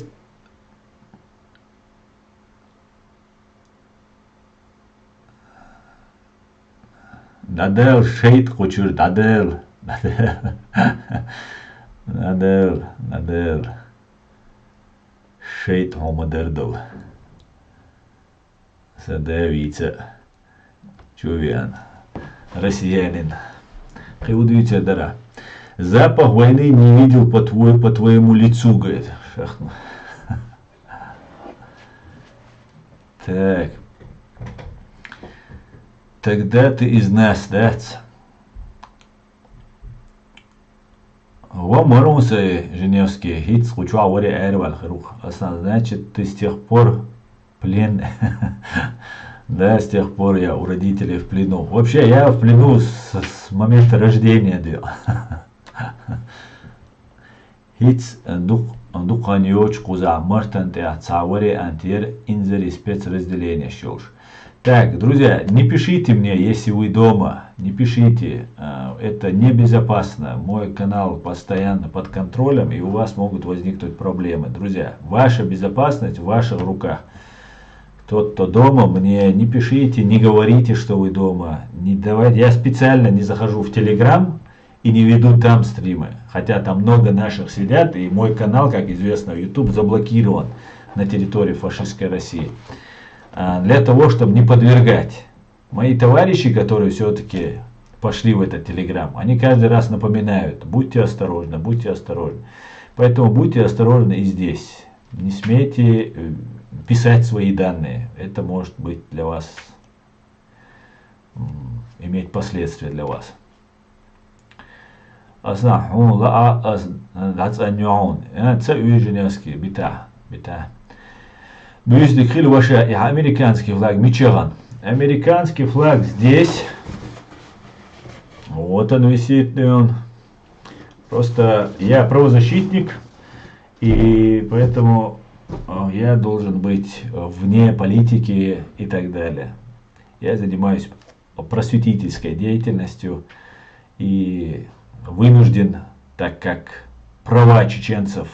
Надел шейт хочур, Надел. Надел. Шейт хомадердл. Садавица. Чувен. Россиянин. Хиудвица дара. Запах войны не видел по твоему лицу, говорит. Шахну. Так. Тогда ты из нас, да? Вамарунсы женевские хит скучал вари эрвал хрух. Значит, ты с тех пор плен. Да, с тех пор я у родителей в плену. Вообще, я в плену с момента рождения. Хит духаньоч куза мартанте цавари антир инзери спецразделения щелш. Так, друзья, не пишите мне, если вы дома, не пишите, это небезопасно. Мой канал постоянно под контролем, и у вас могут возникнуть проблемы. Друзья, ваша безопасность в ваших руках. Тот, кто дома, мне не пишите, не говорите, что вы дома. Не давайте. Я специально не захожу в Telegram и не веду там стримы. Хотя там много наших сидят, и мой канал, как известно, YouTube заблокирован на территории фашистской России. Для того, чтобы не подвергать. Мои товарищи, которые все-таки пошли в этот Telegram, они каждый раз напоминают, будьте осторожны, будьте осторожны. Поэтому будьте осторожны и здесь. Не смейте писать свои данные. Это может быть для вас, иметь последствия для вас. Женевский, бита. Бюстдекриль ваш американский флаг, Мичиган. Американский флаг здесь. Вот он висит, и он. Просто я правозащитник, и поэтому я должен быть вне политики и так далее. Я занимаюсь просветительской деятельностью и вынужден, так как права чеченцев,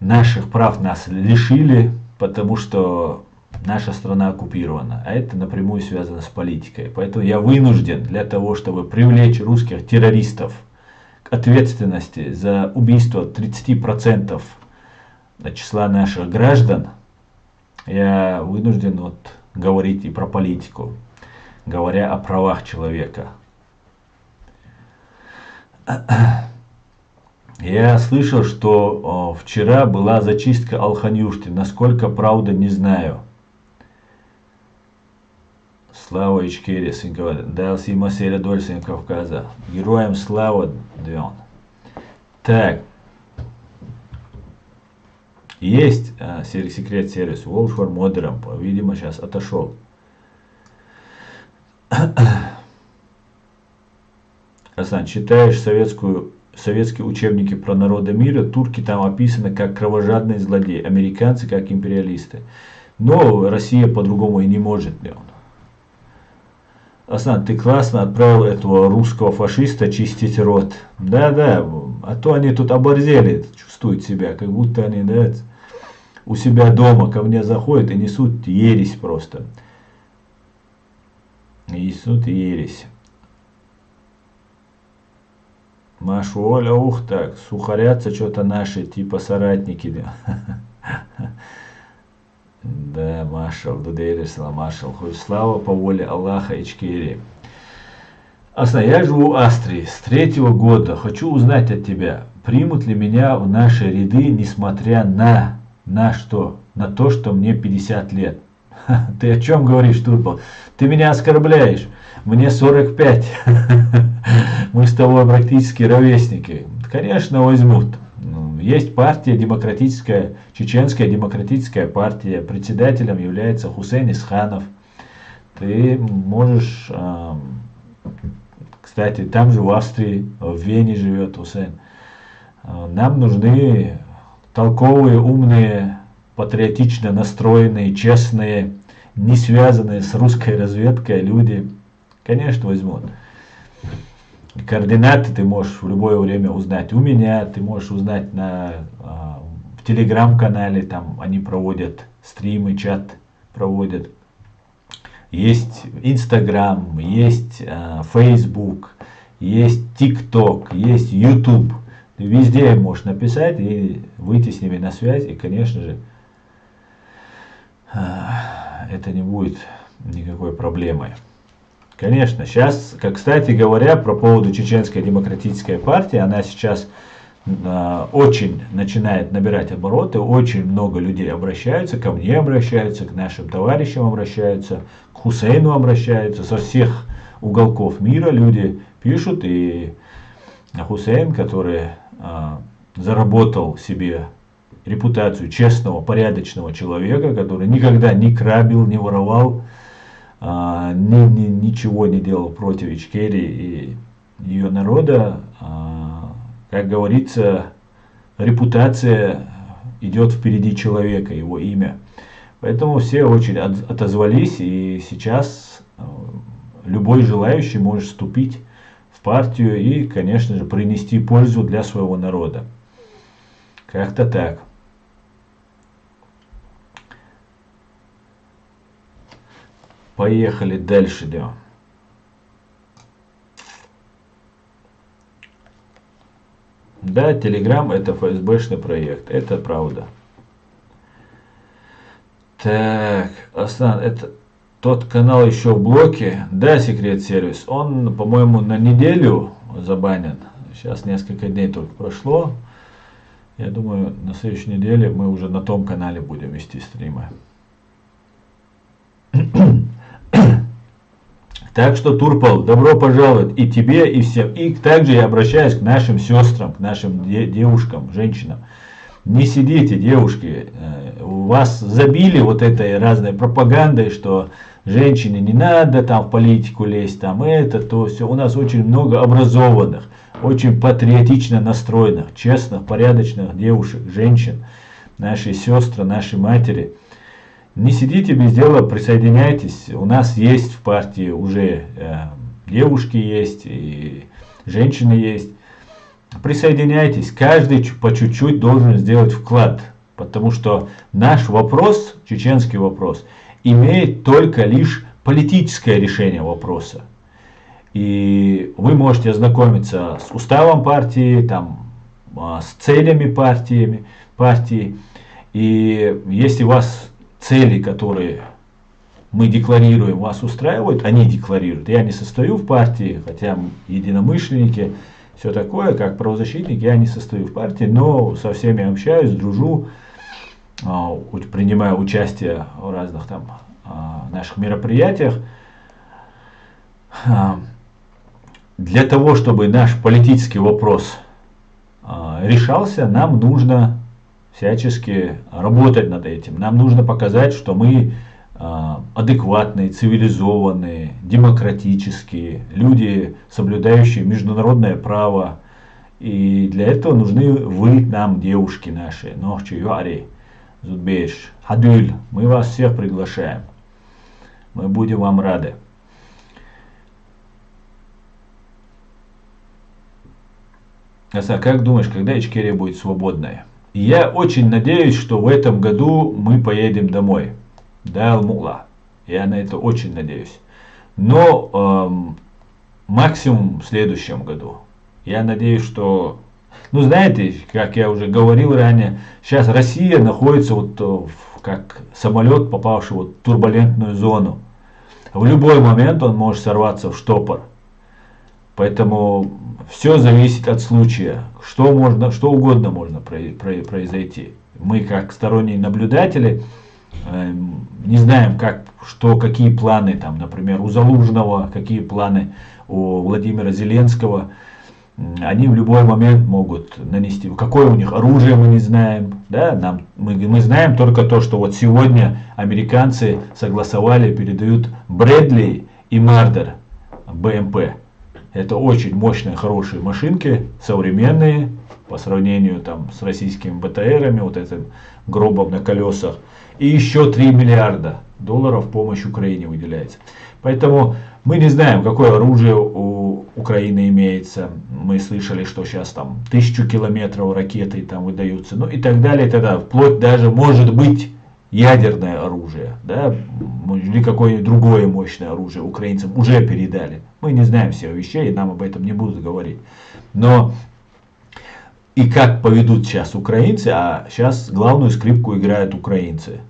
наших прав нас лишили, потому что наша страна оккупирована, а это напрямую связано с политикой. Поэтому я вынужден для того, чтобы привлечь русских террористов к ответственности за убийство 30% числа наших граждан, я вынужден вот говорить и про политику, говоря о правах человека. Я слышал, что вчера была зачистка Алханюшты. Насколько правда, не знаю. Слава Ичкерия, дал Сима Серия Дольсин Кавказа. Героям слава, Двен. Так. Есть секрет сервис. Волшвар модером. Видимо, сейчас отошел. Асан, читаешь советские учебники про народы мира, турки там описаны как кровожадные злодеи, американцы как империалисты. Но Россия по-другому и не может, Леон. Асан, ты классно отправил этого русского фашиста чистить рот. Да, а то они тут оборзели, чувствуют себя, как будто они, да, у себя дома ко мне заходят и несут ересь просто. Несут ересь. Машу, Оля, ух так, сухарятся что-то наши, типа соратники. Да, Машал, Дудейрисла, Машал, хоть слава по воле Аллаха Ичкерии. Асна, я живу в Австрии с 3-го года. Хочу узнать от тебя, примут ли меня в наши ряды, несмотря на что? На то, что мне 50 лет. Ты о чем говоришь, Турпал? Ты меня оскорбляешь. Мне 45. Мы с тобой практически ровесники. Конечно, возьмут. Есть партия демократическая, Чеченская демократическая партия. Председателем является Хусейн Исханов. Ты можешь... Кстати, там же в Австрии, в Вене живет Хусейн. Нам нужны толковые, умные, патриотично настроенные, честные, не связанные с русской разведкой люди. Конечно, возьмут. Координаты ты можешь в любое время узнать у меня, ты можешь узнать в телеграм-канале, там они проводят стримы, чат проводят. Есть Инстаграм, есть Фейсбук, есть ТикТок, есть Ютуб. Ты везде можешь написать и выйти с ними на связь, и, конечно же, это не будет никакой проблемой. Конечно, сейчас, как, кстати говоря, по поводу Чеченской демократической партии, она сейчас очень начинает набирать обороты, очень много людей обращаются, ко мне обращаются, к нашим товарищам обращаются, к Хусейну обращаются, со всех уголков мира люди пишут, и Хусейн, который заработал себе репутацию честного, порядочного человека, который никогда не грабил, не воровал, ничего не делал против Ичкерии и ее народа. Как говорится, репутация идет впереди человека, его имя. Поэтому все очень отозвались, и сейчас любой желающий может вступить в партию и, конечно же, принести пользу для своего народа. Как-то так. Поехали дальше, да. Да, Telegram это ФСБшный проект, это правда. Так, Аслан, это тот канал еще в блоке. Да, секрет сервис. Он, по-моему, на неделю забанен. Сейчас несколько дней только прошло. Я думаю, на следующей неделе мы уже на том канале будем вести стримы. Так что, Турпал, добро пожаловать и тебе, и всем. И также я обращаюсь к нашим сестрам, к нашим девушкам, женщинам. Не сидите, девушки, вас забили вот этой разной пропагандой, что женщине не надо там в политику лезть, там это, то все. У нас очень много образованных, очень патриотично настроенных, честных, порядочных девушек, женщин, наши сестры, наши матери. Не сидите без дела, присоединяйтесь. У нас есть в партии уже девушки есть и женщины есть. Присоединяйтесь, каждый по чуть-чуть должен сделать вклад, потому что наш вопрос, чеченский вопрос, имеет только лишь политическое решение вопроса. И вы можете ознакомиться с уставом партии, там, с целями партии. И если вас цели, которые мы декларируем, вас устраивают, они декларируют. Я не состою в партии, хотя единомышленники, все такое, как правозащитник, я не состою в партии, но со всеми общаюсь, дружу, принимаю участие в разных там наших мероприятиях. Для того, чтобы наш политический вопрос решался, нам нужно всячески работать над этим. Нам нужно показать, что мы адекватные, цивилизованные, демократические, люди, соблюдающие международное право. И для этого нужны вы, нам, девушки наши. Нохчи, Юари, Зудбеш, Хадюль, мы вас всех приглашаем. Мы будем вам рады. Аса, как думаешь, когда Ичкерия будет свободной? Я очень надеюсь, что в этом году мы поедем домой. Да, Алмула. Я на это очень надеюсь. Но максимум в следующем году. Я надеюсь, что... Ну, знаете, как я уже говорил ранее, сейчас Россия находится вот как самолет, попавший вот в турбулентную зону. В любой момент он может сорваться в штопор. Поэтому все зависит от случая. Что угодно можно произойти. Мы, как сторонние наблюдатели, не знаем, какие планы, там, например, у Залужного, какие планы у Владимира Зеленского. Они в любой момент могут нанести. Какое у них оружие, мы не знаем. Да? Мы знаем только то, что вот сегодня американцы согласовали, передают Брэдли и Мардер БМП. Это очень мощные, хорошие машинки, современные, по сравнению там, с российскими БТРами, вот этим гробом на колесах. И еще 3 миллиарда долларов в помощь Украине выделяется. Поэтому мы не знаем, какое оружие у Украины имеется. Мы слышали, что сейчас там 1000 километров ракеты там выдаются. Ну и так далее, и так далее. Вплоть даже может быть ядерное оружие. Да? Или какое-нибудь другое мощное оружие украинцам уже передали. Мы не знаем всех вещей, и нам об этом не будут говорить. Но и как поведут сейчас украинцы, а сейчас главную скрипку играют украинцы.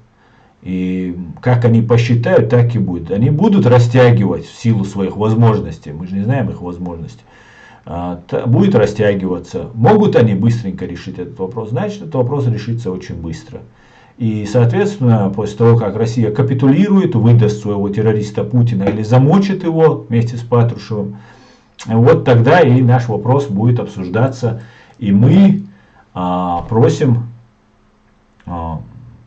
И как они посчитают, так и будет. Они будут растягивать в силу своих возможностей. Мы же не знаем их возможностей. Будет растягиваться. Могут они быстренько решить этот вопрос? Значит, этот вопрос решится очень быстро. И, соответственно, после того, как Россия капитулирует, выдаст своего террориста Путина или замочит его вместе с Патрушевым, вот тогда и наш вопрос будет обсуждаться. И мы просим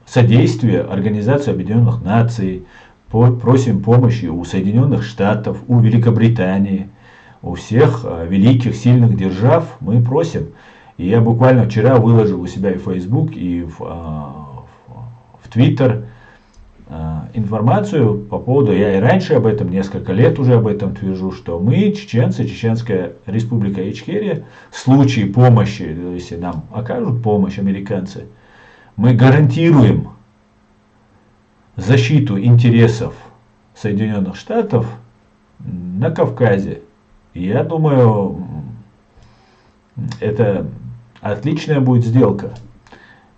содействия Организации Объединенных Наций, просим помощи у Соединенных Штатов, у Великобритании, у всех великих, сильных держав мы просим. И я буквально вчера выложил у себя и в Facebook, и в Twitter информацию по поводу, я и раньше об этом, несколько лет уже об этом твержу, что мы, чеченцы, Чеченская Республика Ичкерия, в случае помощи, если нам окажут помощь американцы, мы гарантируем защиту интересов Соединенных Штатов на Кавказе. И я думаю, это отличная будет сделка.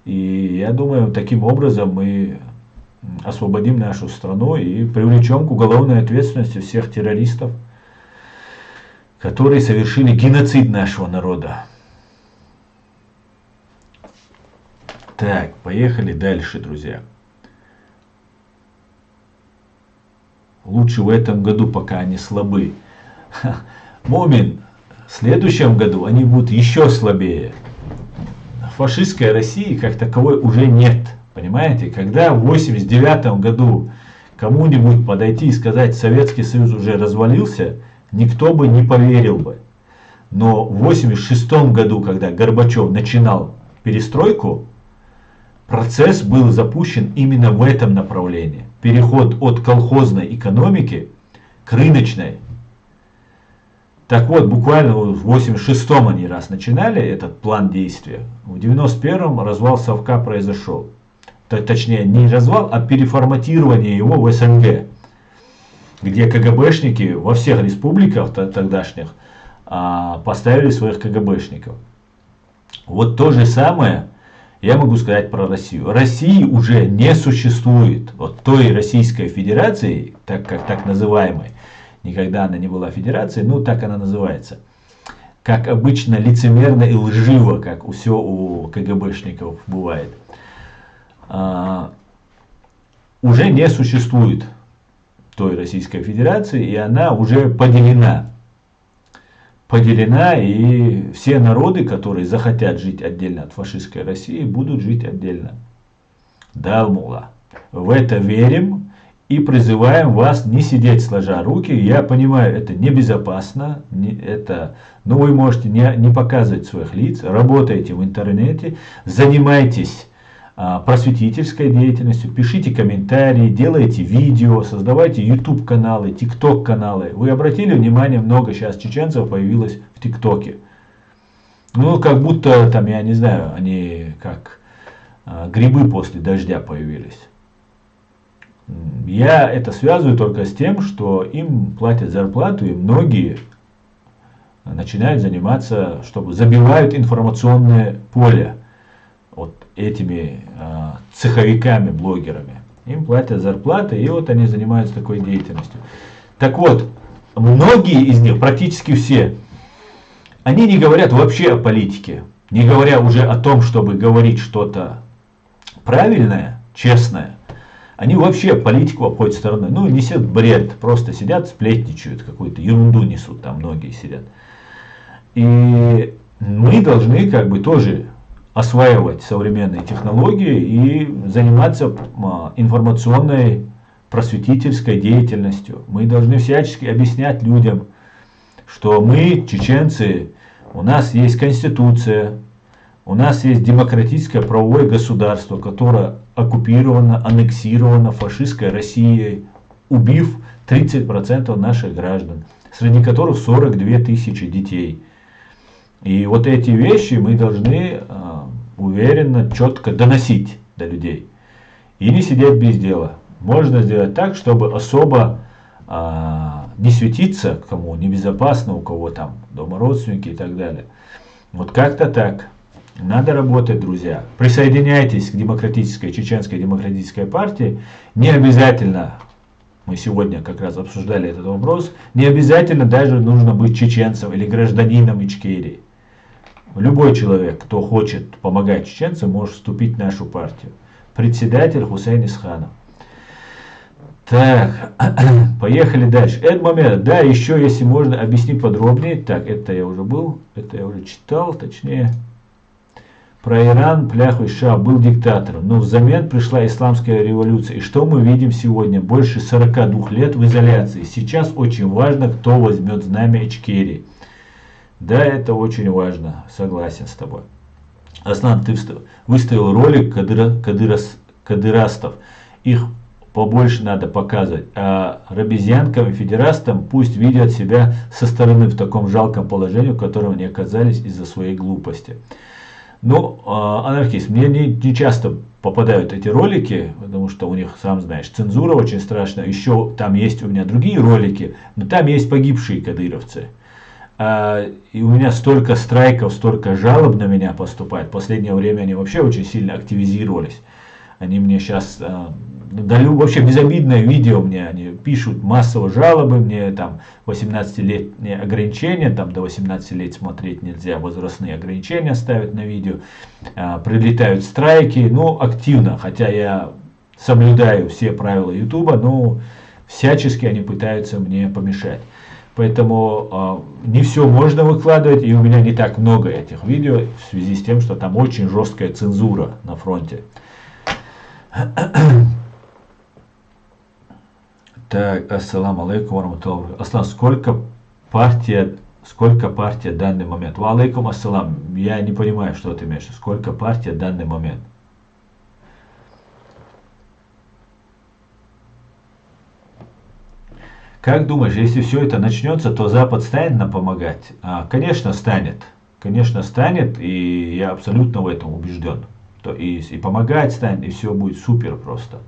И я думаю, таким образом мы освободим нашу страну и привлечем к уголовной ответственности всех террористов, которые совершили геноцид нашего народа. Так, поехали дальше, друзья. Лучше в этом году, пока они слабы. Мумин, в следующем году они будут еще слабее. фашистской России как таковой уже нет. Понимаете? Когда в 1989 году кому-нибудь подойти и сказать, Советский Союз уже развалился, никто бы не поверил бы. Но в 1986 году, когда Горбачев начинал перестройку, процесс был запущен именно в этом направлении. Переход от колхозной экономики к рыночной. Так вот, буквально в 1986 они раз начинали этот план действия. В 1991 развал Совка произошел. Точнее, не развал, а переформатирование его в СНГ. Где КГБшники во всех республиках тогдашних поставили своих КГБшников. Вот то же самое я могу сказать про Россию. России уже не существует. Вот той Российской Федерации, так называемой, никогда она не была федерацией, но так она называется. Как обычно, лицемерно и лживо, как все у КГБшников бывает. Уже не существует той Российской Федерации, и она уже поделена. Поделена, и все народы, которые захотят жить отдельно от фашистской России, будут жить отдельно. Далмула. В это верим и призываем вас не сидеть сложа руки. Я понимаю, это небезопасно, но вы можете не показывать своих лиц, работайте в интернете, занимайтесь просветительской деятельностью, пишите комментарии, делайте видео, создавайте YouTube каналы, TikTok каналы. Вы обратили внимание, много сейчас чеченцев появилось в ТикТоке. Ну, как будто там, я не знаю, они как грибы после дождя появились. Я это связываю только с тем, что им платят зарплату, и многие начинают заниматься, чтобы забивают информационное поле вот этими цеховиками, блогерами. Им платят зарплаты, и вот они занимаются такой деятельностью. Так вот, многие из них, практически все, они не говорят вообще о политике, не говоря уже о том, чтобы говорить что-то правильное, честное. Они вообще политику обходят стороной. Ну, несет бред, просто сидят, сплетничают, какую-то ерунду несут, там многие сидят. И мы должны как бы тоже осваивать современные технологии и заниматься информационной просветительской деятельностью. Мы должны всячески объяснять людям, что мы, чеченцы, у нас есть конституция, у нас есть демократическое правовое государство, которое оккупировано, аннексировано фашистской Россией, убив 30% наших граждан, среди которых 42 тысячи детей. И вот эти вещи мы должны уверенно, четко доносить до людей. И не сидеть без дела. Можно сделать так, чтобы особо не светиться кому, небезопасно, у кого там дома родственники и так далее. Вот как-то так. Надо работать, друзья. Присоединяйтесь к демократической, чеченской демократической партии. Не обязательно, мы сегодня как раз обсуждали этот вопрос, не обязательно даже нужно быть чеченцем или гражданином Ичкерии. Любой человек, кто хочет помогать чеченцам, может вступить в нашу партию. Председатель Хусейн Исханов. Так, поехали дальше. Эдмомед, да, еще если можно объяснить подробнее. Так, это я уже читал, точнее. Про Иран, Пляху и Ша был диктатором, но взамен пришла исламская революция. И что мы видим сегодня? Больше 42 лет в изоляции. Сейчас очень важно, кто возьмет знамя Ичкерии. Да, это очень важно, согласен с тобой. Аслан, ты выставил ролик кадырастов. Их побольше надо показывать. А рабезьянкам и федерастам пусть видят себя со стороны в таком жалком положении, в котором они оказались из-за своей глупости. Ну, анархист, мне не часто попадают эти ролики, потому что у них, сам знаешь, цензура очень страшная. Еще там есть у меня другие ролики, но там есть погибшие кадыровцы. И у меня столько страйков, столько жалоб на меня поступает. В последнее время они вообще очень сильно активизировались. Они мне сейчас, вообще безобидное видео мне, они пишут массово жалобы, мне там 18-летние ограничения, там до 18 лет смотреть нельзя, возрастные ограничения ставят на видео, прилетают страйки, ну активно, хотя я соблюдаю все правила ютуба, но всячески они пытаются мне помешать. Поэтому не все можно выкладывать, и у меня не так много этих видео, в связи с тем, что там очень жесткая цензура на фронте. Так, ассаламу алейкум варахматуллахи. Аслан, сколько партия в данный момент? Ва алейкум ассалам. Я не понимаю, что ты имеешь. Сколько партия в данный момент? Как думаешь, если все это начнется, то Запад станет нам помогать? Конечно, станет. Конечно, станет, и я абсолютно в этом убежден. И помогать станет, и все будет супер просто.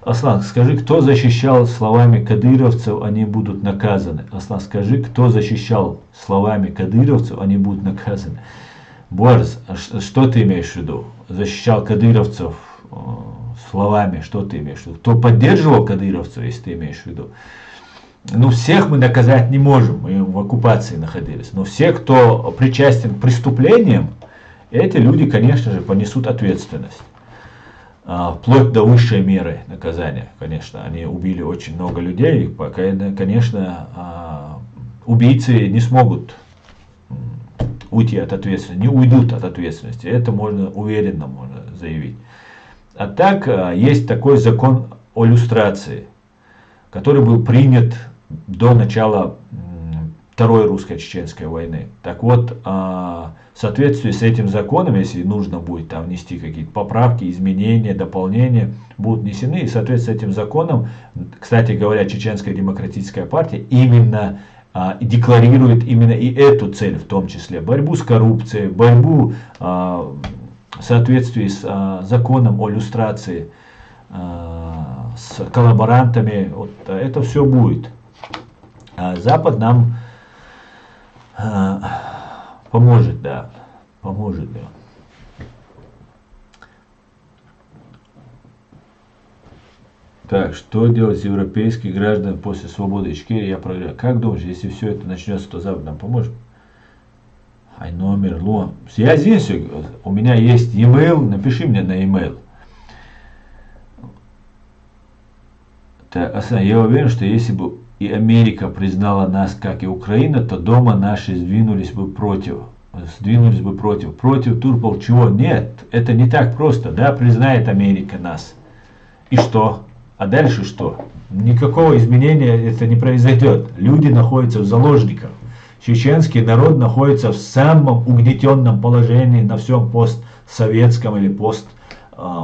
Аслан, скажи, кто защищал словами кадыровцев, они будут наказаны? Аслан, скажи, кто защищал словами кадыровцев, они будут наказаны? Буарз, что ты имеешь в виду? Защищал кадыровцев словами, что ты имеешь в виду? Кто поддерживал кадыровцев, если ты имеешь в виду? Ну, всех мы наказать не можем, мы в оккупации находились. Но все, кто причастен к преступлениям, эти люди, конечно же, понесут ответственность. Вплоть до высшей меры наказания, конечно. Они убили очень много людей, пока, конечно, убийцы не смогут уйти от ответственности, не уйдут от ответственности. Это можно уверенно заявить. А так, есть такой закон о люстрации, который был принят до начала Второй русско-чеченской войны. Так вот, в соответствии с этим законом, если нужно будет там внести какие-то поправки, изменения, дополнения, будут внесены. И в соответствии с этим законом, кстати говоря, Чеченская демократическая партия именно декларирует именно и эту цель, в том числе борьбу с коррупцией, борьбу в соответствии с законом о люстрации, с коллаборантами. Вот это все будет. Запад нам поможет, да. Поможет, да. Так, что делать с европейскими гражданами после свободы Ичкерии? Я проверяю. Как думаешь, если все это начнется, то Запад нам поможет? Ай, номер, я здесь, у меня есть e-mail, напиши мне на e-mail. Так, я уверен, что если бы и Америка признала нас, как и Украина, то дома наши сдвинулись бы против. Против турков чего? Нет, это не так просто. Да, признает Америка нас. И что? А дальше что? Никакого изменения это не произойдет. Люди находятся в заложниках. Чеченский народ находится в самом угнетенном положении на всем постсоветском или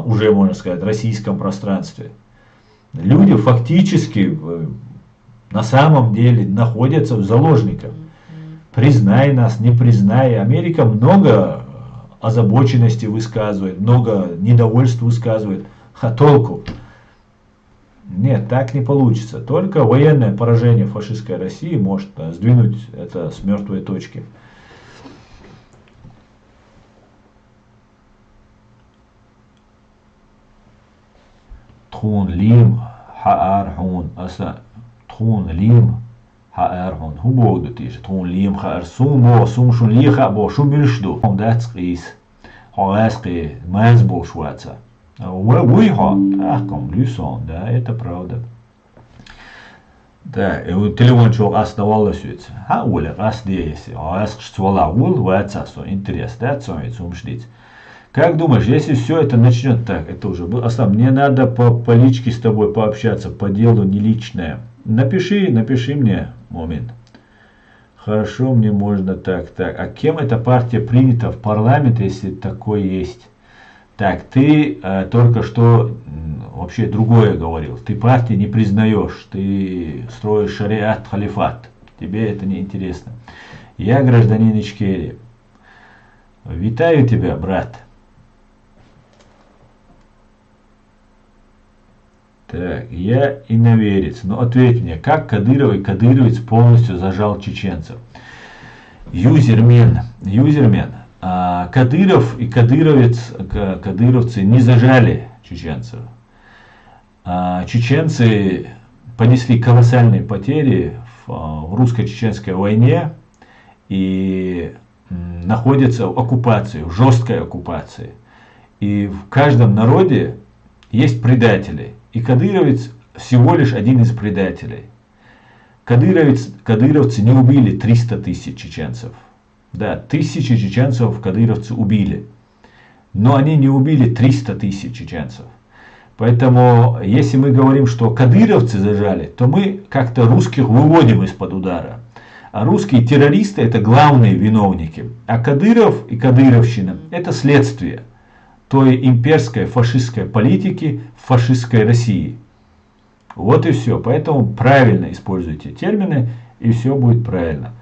уже можно сказать, российском пространстве. Люди фактически на самом деле находятся в заложниках. Признай нас, не признай. Америка много озабоченности высказывает, много недовольств высказывает. А толку? Нет, так не получится. Только военное поражение фашистской России может сдвинуть это с мертвой точки. Тхун лим хаар хун аса тхун лим хаар хун хубогду тиш тхун лим хаар сум шун лиха бо шу биршду дацкис хааски маз бо шваца. Да, это правда. Да, и у телефон чего оставалось ведь. Оля, здесь, интерес, да, сумшниц. Как думаешь, если все это начнет так, это уже было. Мне надо по личке с тобой пообщаться, по делу, не личное. Напиши мне момент. Хорошо, мне можно так. А кем эта партия принята в парламент, если такой есть? Так, ты только что вообще другое говорил. Ты партии не признаешь, ты строишь шариат, халифат. Тебе это не интересно. Я гражданин Ичкерии. Витаю тебя, брат. Так, я иноверец. Но ответь мне, как Кадыров и кадыровец полностью зажал чеченцев? Юзермен. Кадыров и кадыровцы не зажали чеченцев. Чеченцы понесли колоссальные потери в русско-чеченской войне и находятся в оккупации, в жесткой оккупации. И в каждом народе есть предатели. И кадыровец всего лишь один из предателей. Кадыровцы не убили 300 тысяч чеченцев. Да, тысячи чеченцев кадыровцы убили. Но они не убили 300 тысяч чеченцев. Поэтому, если мы говорим, что кадыровцы зажали, то мы как-то русских выводим из-под удара. А русские террористы это главные виновники. А Кадыров и кадыровщина это следствие той имперской фашистской политики в фашистской России. Вот и все. Поэтому правильно используйте термины, и все будет правильно.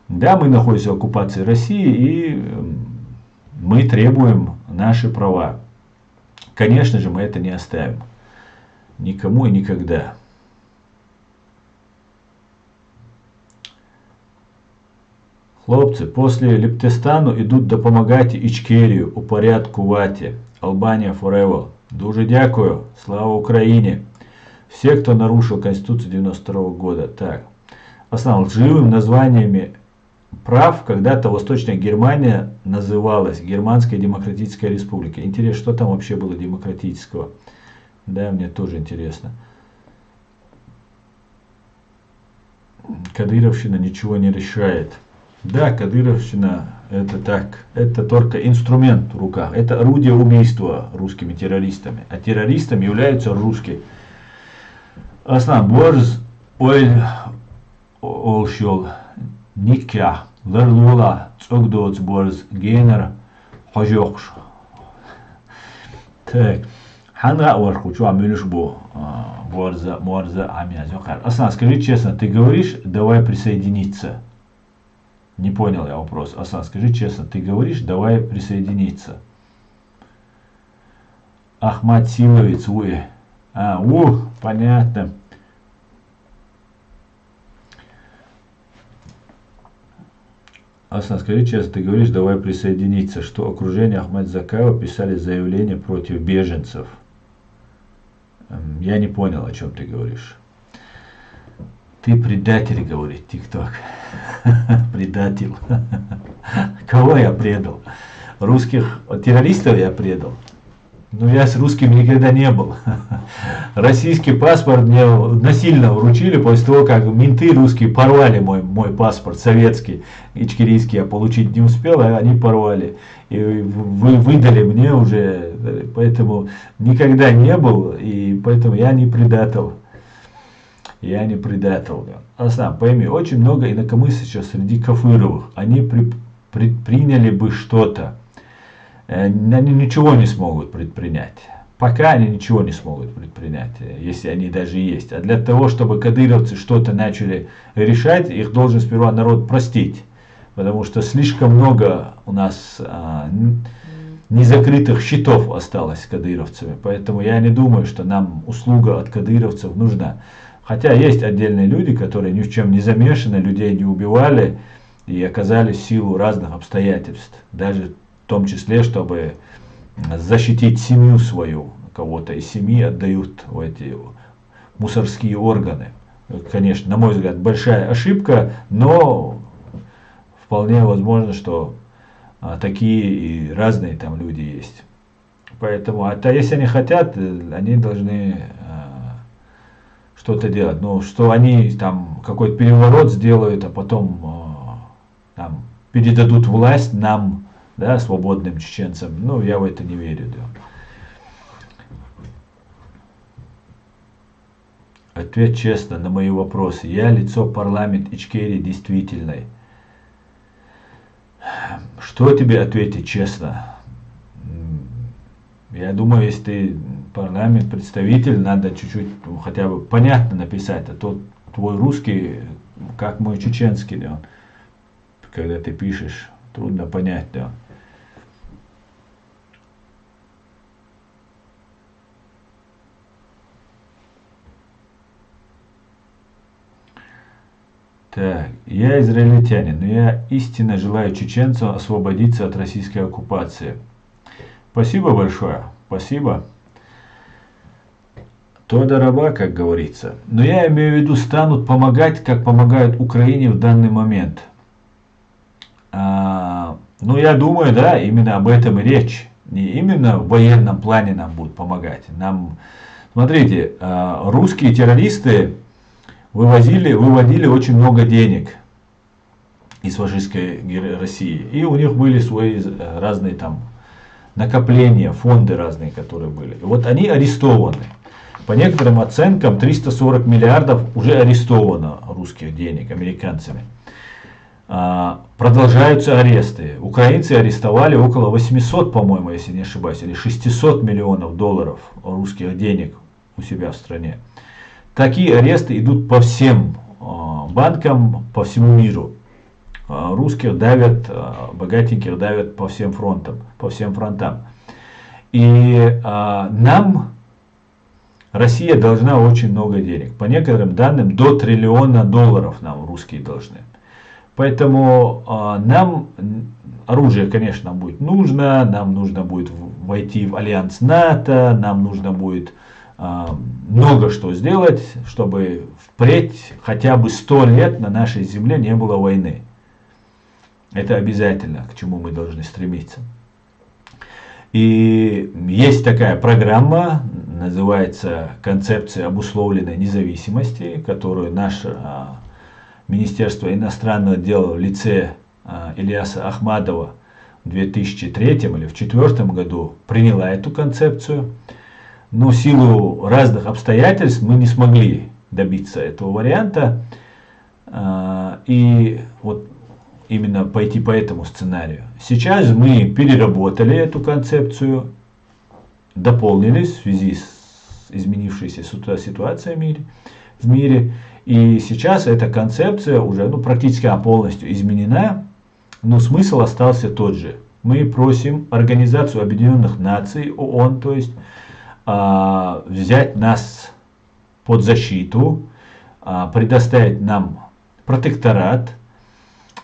Да, мы находимся в оккупации России, и мы требуем наши права. Конечно же, мы это не оставим. Никому и никогда. Хлопці, после Лептистану ідуть допомагати Ічкерію, упорядкувати. Албанія forever. Дуже дякую. Слава Украине. Все, кто нарушил Конституцию 92 года. Так. Основным лживым названиями прав когда-то Восточная Германия называлась Германская Демократическая Республика. Интересно, что там вообще было демократического? Да, мне тоже интересно. Кадыровщина ничего не решает. Да, кадыровщина это так. Это только инструмент в руках. Это орудие убийства русскими террористами. А террористами являются русские. Основном борз олшол никя ларлула цогдоц борз генер хожокш. Так. Ханра орхучу амюлюш бо борза морза амязокар. Основном, скажи честно, ты говоришь, давай присоединиться. Не понял я вопрос. Асан, скажи честно, ты говоришь, давай присоединиться. Ахмад Силовец, уй. Понятно. Асан, скажи честно, ты говоришь, давай присоединиться, что окружение Ахмад Закаева писали заявление против беженцев. Я не понял, о чем ты говоришь. Ты предатель, говорит ТикТок. Предатель. Кого я предал? Русских террористов я предал. Но я с русскими никогда не был. Российский паспорт мне насильно вручили после того, как менты русские порвали мой паспорт советский. Ичкерийский я получить не успел, а они порвали. И выдали мне уже. Поэтому никогда не был, и поэтому я не предатель. Я не предатель. Основном, пойми, очень много инакомыслящих среди кафыровых. Они предприняли бы что-то. Они ничего не смогут предпринять. Пока они ничего не смогут предпринять, если они даже есть. А для того, чтобы кадыровцы что-то начали решать, их должен сперва народ простить. Потому что слишком много у нас незакрытых счетов осталось с кадыровцами. Поэтому я не думаю, что нам услуга от кадыровцев нужна. Хотя есть отдельные люди, которые ни в чем не замешаны, людей не убивали и оказались в силу разных обстоятельств. Даже в том числе, чтобы защитить семью свою. Кого-то из семьи отдают в эти мусорские органы. Конечно, на мой взгляд, большая ошибка, но вполне возможно, что такие и разные там люди есть. Поэтому, если они хотят, они должны что-то делать. Но что они там какой-то переворот сделают, а потом там передадут власть нам, да, свободным чеченцам, ну, я в это не верю. Да. Ответ честно на мои вопросы. Я лицо парламент Ичкерии действительной. Что тебе ответить честно? Я думаю, если ты парламент представитель, надо чуть-чуть хотя бы понятно написать, а то твой русский, как мой чеченский, да, когда ты пишешь, трудно понять, да. Так, я израильтянин, но я истинно желаю чеченцам освободиться от российской оккупации. Спасибо большое, спасибо. Тода раба, как говорится. Но я имею в виду, станут помогать, как помогают Украине в данный момент. Ну, я думаю, да, именно об этом и речь. Не именно в военном плане нам будут помогать. Нам, смотрите, русские террористы выводили очень много денег из фашистской России. И у них были свои разные там накопления, фонды разные, которые были. И вот они арестованы. По некоторым оценкам 340 миллиардов уже арестовано русских денег американцами. Продолжаются аресты. Украинцы арестовали около 800, по-моему, если не ошибаюсь, или 600 миллионов долларов русских денег у себя в стране. Такие аресты идут по всем банкам, по всему миру. Русских давят, богатеньких давят по всем фронтам, по всем фронтам. И нам Россия должна очень много денег. По некоторым данным, до $1 триллиона нам русские должны. Поэтому нам оружие, конечно, будет нужно. Нам нужно будет войти в альянс НАТО. Нам нужно будет много что сделать, чтобы впредь хотя бы 100 лет на нашей земле не было войны. Это обязательно, к чему мы должны стремиться. И есть такая программа, называется «Концепция обусловленной независимости», которую наше Министерство иностранных дел в лице Ильяса Ахмадова в 2003 или в 2004 году приняла эту концепцию. Но в силу разных обстоятельств мы не смогли добиться этого варианта. И вот именно пойти по этому сценарию. Сейчас мы переработали эту концепцию, дополнились в связи с изменившейся ситуацией в мире. И сейчас эта концепция уже практически полностью изменена, но смысл остался тот же. Мы просим Организацию Объединенных Наций, ООН, то есть, взять нас под защиту, предоставить нам протекторат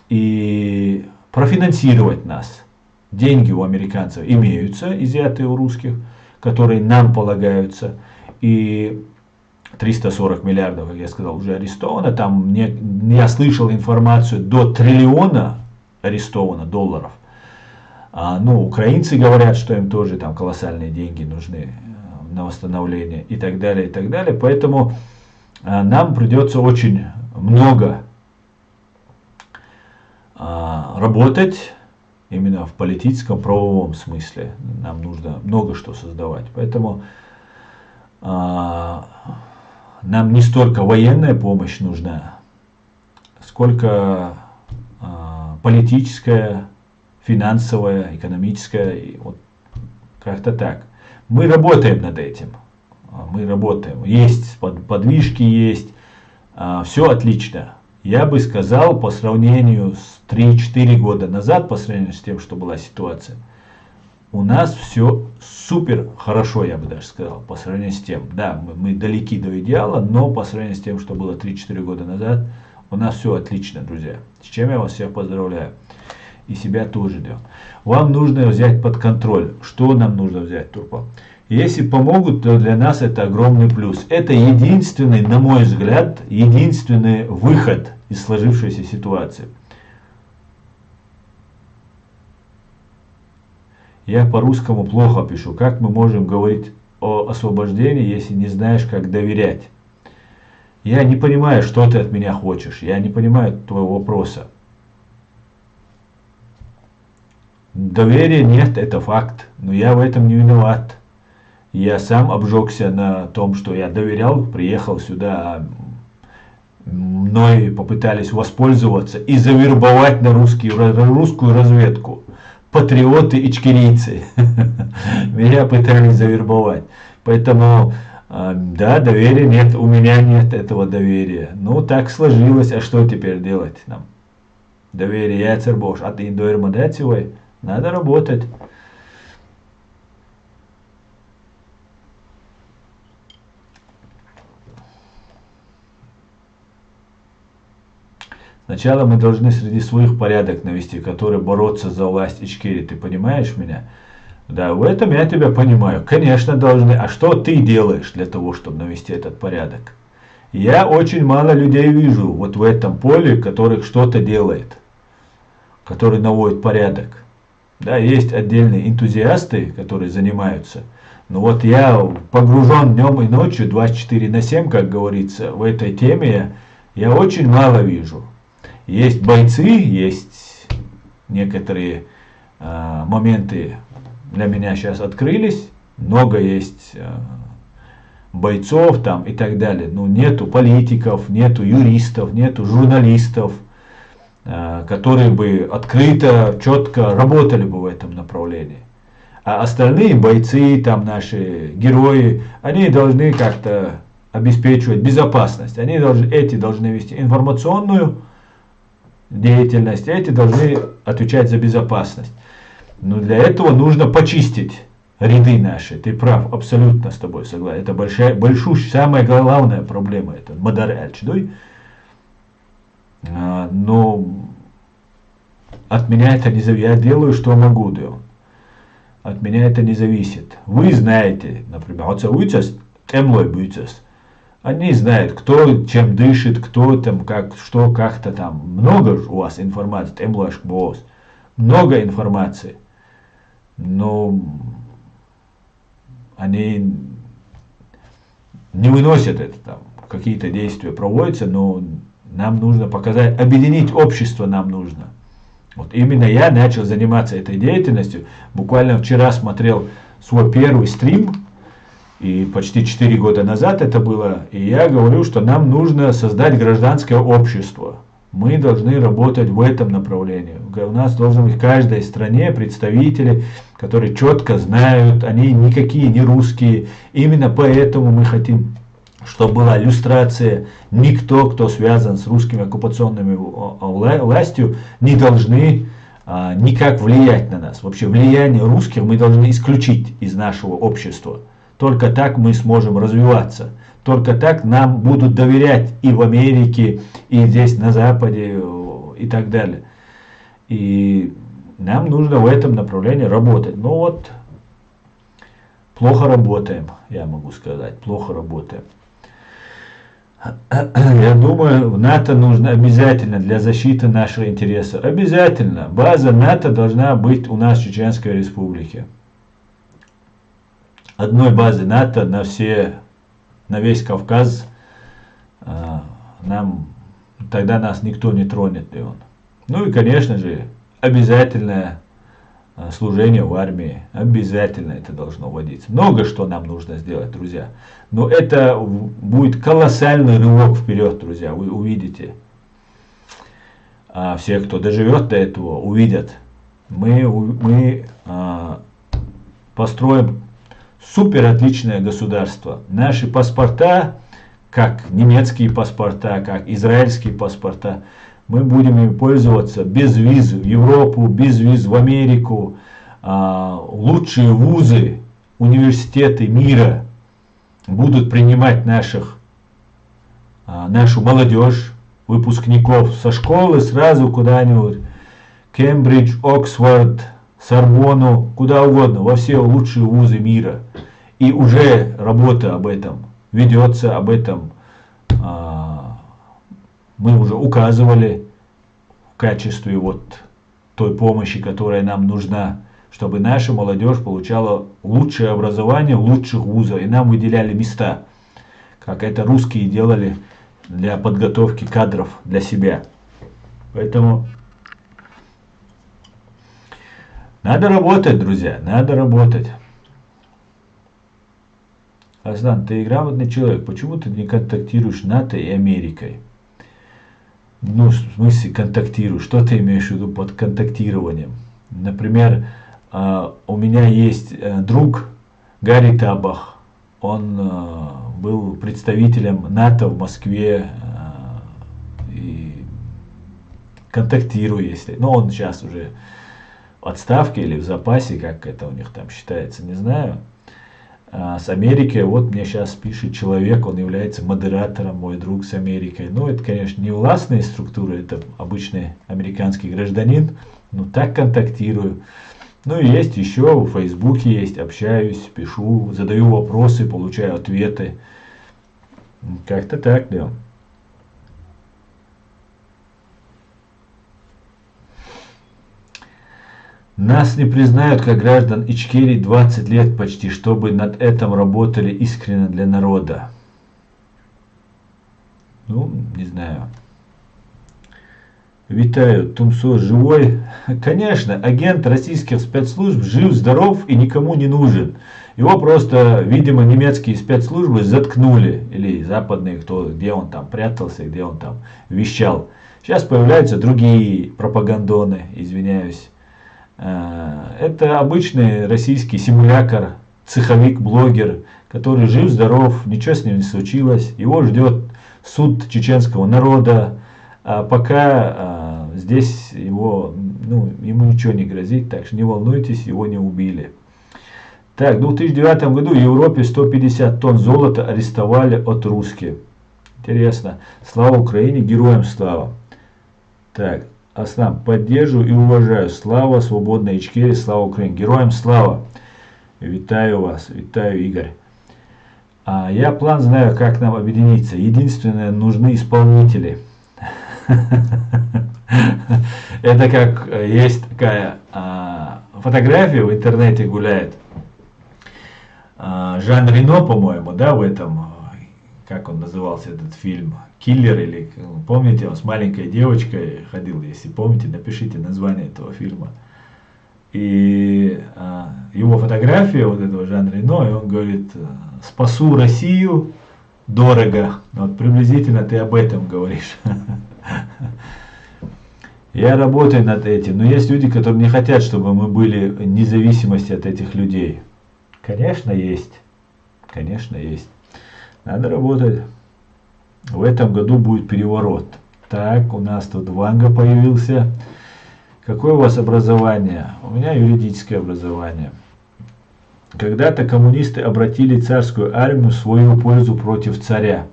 и профинансировать нас. Деньги у американцев имеются, изъятые у русских, которые нам полагаются. И 340 миллиардов, как я сказал, уже арестовано. Там я слышал информацию, до $1 триллиона арестовано долларов. Украинцы говорят, что им тоже там колоссальные деньги нужны на восстановление и так далее, и так далее. Поэтому нам придется очень много работать именно в политическом, правовом смысле. Нам нужно много что создавать. Поэтому нам не столько военная помощь нужна, сколько политическая, финансовая, экономическая. И вот как-то так. Мы работаем над этим. Мы работаем. Есть подвижки, есть. Все отлично. Я бы сказал, по сравнению с 3-4 года назад, по сравнению с тем, что была ситуация, у нас все супер хорошо, я бы даже сказал, по сравнению с тем. Да, мы далеки до идеала, но по сравнению с тем, что было 3-4 года назад, у нас все отлично, друзья. С чем я вас всех поздравляю. И себя тоже делаю. Вам нужно взять под контроль. Что нам нужно взять, Турпал? Если помогут, то для нас это огромный плюс. Это единственный, на мой взгляд, единственный выход из сложившейся ситуации. Я по-русскому плохо пишу. Как мы можем говорить о освобождении, если не знаешь, как доверять? Я не понимаю, что ты от меня хочешь. Я не понимаю твоего вопроса. Доверия нет, это факт. Но я в этом не виноват. Я сам обжегся на том, что я доверял, приехал сюда, мной попытались воспользоваться и завербовать на русскую разведку. Патриоты и ичкерийцы. Меня пытались завербовать. Поэтому, да, доверия нет, у меня нет этого доверия. Ну, так сложилось, а что теперь делать нам? Доверие, я цербош, а ты индоэрмодативой, надо работать. Сначала мы должны среди своих порядок навести, которые бороться за власть Ичкерии. Ты понимаешь меня? Да, в этом я тебя понимаю. Конечно, должны. А что ты делаешь для того, чтобы навести этот порядок? Я очень мало людей вижу вот в этом поле, которых что-то делает, который наводит порядок. Да, есть отдельные энтузиасты, которые занимаются, Ну вот я погружен днем и ночью, 24/7, как говорится, в этой теме, я очень мало вижу. Есть бойцы, есть некоторые моменты для меня сейчас открылись, много есть бойцов там и так далее. Но нету политиков, нету юристов, нету журналистов, которые бы открыто, четко работали бы в этом направлении. А остальные бойцы, там наши герои, они должны как-то обеспечивать безопасность. Эти должны вести информационную деятельность, эти должны отвечать за безопасность. Но для этого нужно почистить ряды наши. Ты прав, абсолютно с тобой согласен. Это большая, самая главная проблема. Это Мадар Эльчдуй. Но от меня это не зависит. Я делаю, что могу делать. От меня это не зависит. Вы знаете, например, они знают, кто чем дышит, кто там, как, что, как-то там. Много у вас информации, много информации. Но они не выносят это, там, какие-то действия проводятся, но нам нужно показать, объединить общество нам нужно. Вот именно я начал заниматься этой деятельностью. Буквально вчера смотрел свой первый стрим, и почти 4 года назад это было, и я говорю, что нам нужно создать гражданское общество. Мы должны работать в этом направлении. У нас должны быть в каждой стране представители, которые четко знают, они никакие не русские. Именно поэтому мы хотим, чтобы была иллюстрация. Никто, кто связан с русскими оккупационными властью, не должны никак влиять на нас. Вообще влияние русских мы должны исключить из нашего общества. Только так мы сможем развиваться. Только так нам будут доверять и в Америке, и здесь на Западе, и так далее. И нам нужно в этом направлении работать. Но вот плохо работаем, я могу сказать, плохо работаем. Я думаю, в НАТО нужно обязательно для защиты наших интересов. Обязательно. База НАТО должна быть у нас в Чеченской Республике. Одной базы НАТО на весь Кавказ, тогда нас никто не тронет. Ну и, конечно же, обязательное служение в армии. Обязательно это должно вводиться. Много что нам нужно сделать, друзья. Но это будет колоссальный рывок вперед, друзья. Вы увидите. Все, кто доживет до этого, увидят. Мы построим супер отличное государство. Наши паспорта, как немецкие паспорта, как израильские паспорта, мы будем им пользоваться без виз в Европу, без виз в Америку. Лучшие вузы, университеты мира будут принимать нашу молодежь, выпускников со школы сразу куда-нибудь. Кембридж, Оксфорд, Сорбонну, куда угодно, во все лучшие вузы мира. И уже работа об этом ведется, об этом мы уже указывали в качестве вот той помощи, которая нам нужна, чтобы наша молодежь получала лучшее образование в лучших вузах, и нам выделяли места, как это русские делали для подготовки кадров для себя. Поэтому надо работать, друзья, надо работать. Аслан, ты грамотный человек, почему ты не контактируешь с НАТО и Америкой? Ну, в смысле контактируешь, что ты имеешь в виду под контактированием? Например, у меня есть друг Гарри Табах, он был представителем НАТО в Москве, и контактирую, если, но он сейчас уже в отставке или в запасе, как это у них там считается, не знаю. С Америкой, вот мне сейчас пишет человек, он является модератором, мой друг с Америкой. Ну, это, конечно, не властные структуры, это обычный американский гражданин, но так контактирую. Ну, и есть еще, в Фейсбуке есть, общаюсь, пишу, задаю вопросы, получаю ответы. Как-то так, да. Нас не признают как граждан Ичкерии 20 лет почти, чтобы над этим работали искренне для народа. Ну, не знаю. Витаю, Тумсо живой? Конечно, агент российских спецслужб жив, здоров и никому не нужен. Его просто, видимо, немецкие спецслужбы заткнули. Или западные, где он там прятался, где он там вещал. Сейчас появляются другие пропагандоны, извиняюсь. Это обычный российский симулятор, цеховик-блогер, который жив-здоров, ничего с ним не случилось. Его ждет суд чеченского народа. А пока здесь ему ничего не грозит, так что не волнуйтесь, его не убили. Так, в 2009 году в Европе 150 тонн золота арестовали от русских. Интересно. Слава Украине, героям слава. Так, Аслан, поддерживаю и уважаю. Слава свободной Ичкерии, слава Украине. Героям слава. Витаю вас, витаю, Игорь. Я план знаю, как нам объединиться. Единственное, нужны исполнители. Это как есть такая фотография в интернете гуляет. Жан Рено, по-моему, да, в этом, как он назывался этот фильм, «Киллер», или, помните, он с маленькой девочкой ходил, если помните, напишите название этого фильма. И его фотография, вот этого Жан Рено, и он говорит: «Спасу Россию дорого». Вот приблизительно ты об этом говоришь. Я работаю над этим, но есть люди, которые не хотят, чтобы мы были в независимости от этих людей. Конечно, есть. Конечно, есть. Надо работать. В этом году будет переворот. Так, у нас тут Ванга появился. Какое у вас образование? У меня юридическое образование. Когда-то коммунисты обратили царскую армию в свою пользу против царя.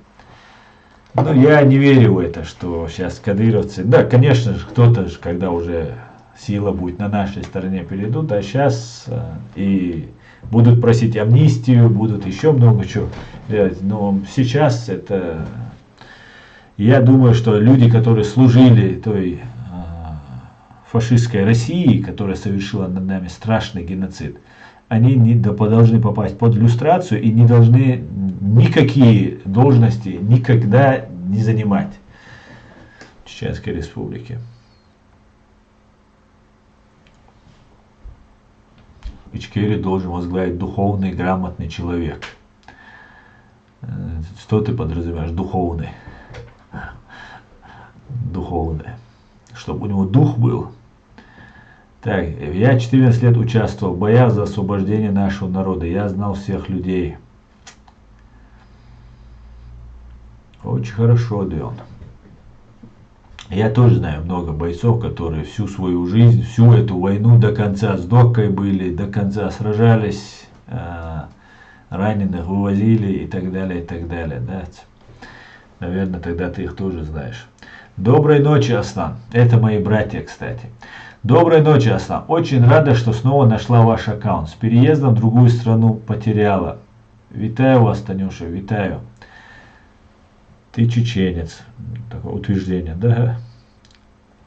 Но я не верю в это, что сейчас кадыровцы... Да, конечно же, кто-то же, когда уже сила будет на нашей стороне, перейдут, а сейчас и будут просить амнистию, будут еще много чего делать. Но сейчас это... Я думаю, что люди, которые служили той фашистской России, которая совершила над нами страшный геноцид, они должны попасть под люстрацию и не должны никакие должности никогда не занимать в Чеченской Республике. Ичкерию должен возглавить духовный, грамотный человек. Что ты подразумеваешь? Духовный. Духовный. Чтобы у него дух был. Так, я 14 лет участвовал в боях за освобождение нашего народа. Я знал всех людей. Очень хорошо, Дион. Я тоже знаю много бойцов, которые всю свою жизнь, всю эту войну до конца с Доккой были, до конца сражались, раненых вывозили и так далее, и так далее. Да? Наверное, тогда ты их тоже знаешь. Доброй ночи, Аслан. Это мои братья, кстати. Доброй ночи, Аслан. Очень рада, что снова нашла ваш аккаунт. С переездом в другую страну потеряла. Витаю вас, Танюша, витаю. Ты чеченец. Такое утверждение, да?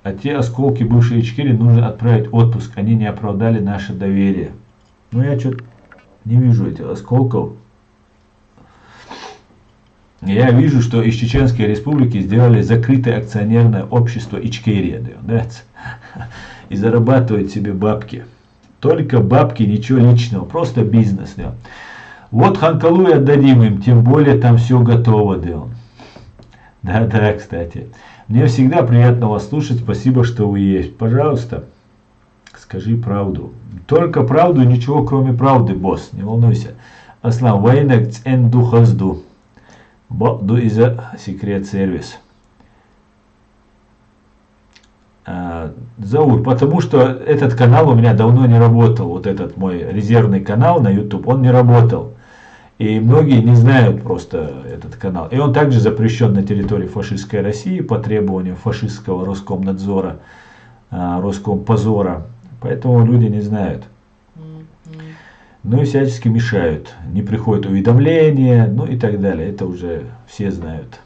А те осколки бывшей Ичкерии нужно отправить в отпуск. Они не оправдали наше доверие. Ну, я что-то не вижу этих осколков. Я вижу, что из Чеченской Республики сделали закрытое акционерное общество Ичкерия. Да? И зарабатывают себе бабки. Только бабки, ничего личного. Просто бизнес. Да? Вот Ханкалуй отдадим им, тем более там все готово. Да. Да, кстати. Мне всегда приятно вас слушать. Спасибо, что вы есть. Пожалуйста, скажи правду. Только правду, ничего кроме правды, босс. Не волнуйся. Аслан, военный энду хазду. Баду из-за секрет сервис. Заур, потому что этот канал у меня давно не работал. Вот этот мой резервный канал на YouTube, он не работал. И многие не знают просто этот канал. И он также запрещен на территории фашистской России по требованию фашистского Роскомнадзора, Роскомпозора. Поэтому люди не знают. Ну и всячески мешают. Не приходят уведомления, ну и так далее. Это уже все знают.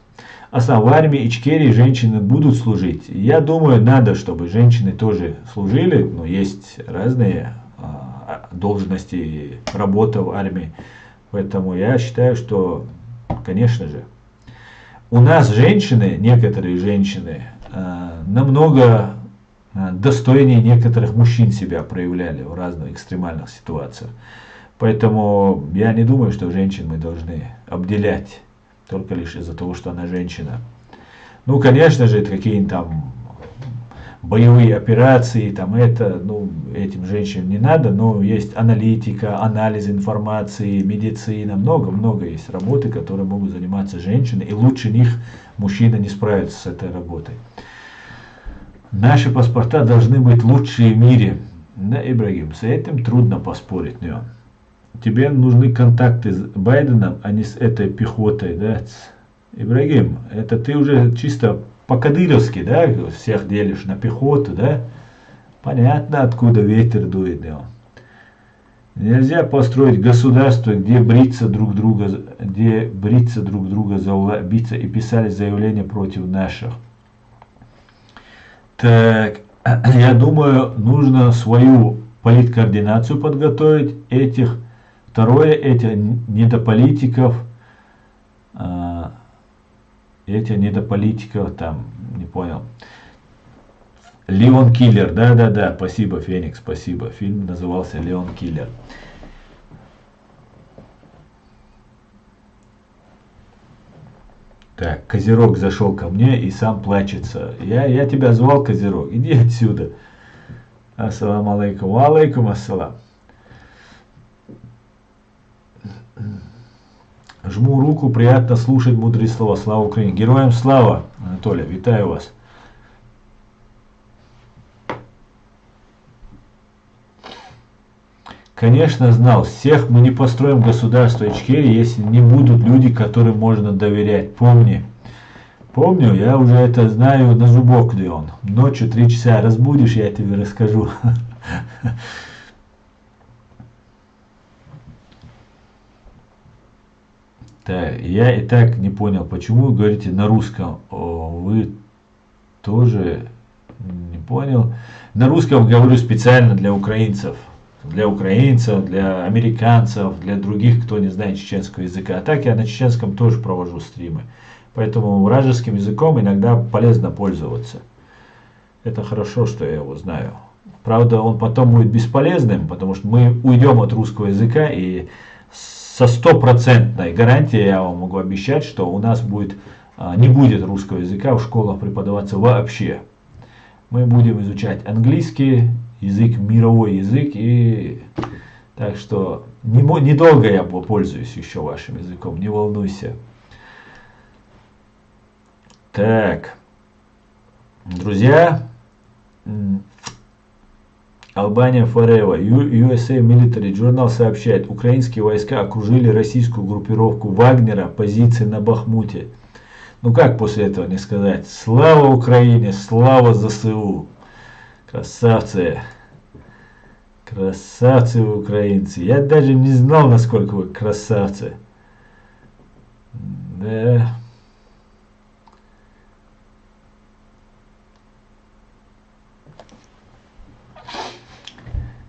в армии Ичкерии женщины будут служить. Я думаю, надо, чтобы женщины тоже служили, но есть разные должности, работа в армии. Поэтому я считаю, что, конечно же, у нас женщины, некоторые женщины, намного достойнее некоторых мужчин себя проявляли в разных экстремальных ситуациях. Поэтому я не думаю, что женщин мы должны обделять только лишь из-за того, что она женщина. Ну, конечно же, это какие-нибудь там боевые операции, там это, ну, этим женщинам не надо, но есть аналитика, анализ информации, медицина, много-много есть работы, которые могут заниматься женщины, и лучше них мужчина не справится с этой работой. Наши паспорта должны быть лучшие в мире. Да, Ибрагим, с этим трудно поспорить. Но тебе нужны контакты с Байденом, а не с этой пехотой, да? Ибрагим, это ты уже чисто по-кадыровски, да, всех делишь на пехоту, да? Понятно, откуда ветер дует, да? Нельзя построить государство, где бриться друг друга за биться и писали заявления против наших. Так, я думаю, нужно свою политкоординацию подготовить этих. Второе, этих недополитиков, там, не понял. Леон Киллер, да, спасибо, Феникс, спасибо. Фильм назывался Леон Киллер. Так, Козерог зашел ко мне и сам плачется. Я тебя звал, Козерог, иди отсюда. Ассаламу алейкум. Ва алейкум ассалам. Жму руку, приятно слушать мудрые слова. Слава Украине. Героям слава, Анатолий, витаю вас. Конечно, знал, всех мы не построим государство Ичкерии, если не будут люди, которым можно доверять. Помню, я уже это знаю на зубок, где он. Ночью 3 часа разбудишь, я тебе расскажу. Так, я и так не понял, почему вы говорите на русском. Вы тоже не понял. На русском говорю специально для украинцев. Для американцев, для других, кто не знает чеченского языка. А так я на чеченском тоже провожу стримы. Поэтому вражеским языком иногда полезно пользоваться. Это хорошо, что я его знаю. Правда, он потом будет бесполезным, потому что мы уйдем от русского языка, и со 100% гарантией я вам могу обещать, что у нас не будет русского языка в школах преподаваться вообще. Мы будем изучать английский язык, мировой язык, и так что недолго я пользуюсь еще вашим языком, не волнуйся. Так, друзья, Albania Forever, USA Military Journal сообщает, украинские войска окружили российскую группировку Вагнера, позиции на Бахмуте. Ну как после этого не сказать? Слава Украине, слава ЗСУ! Красавцы! Красавцы вы, украинцы! Я даже не знал, насколько вы красавцы. Да.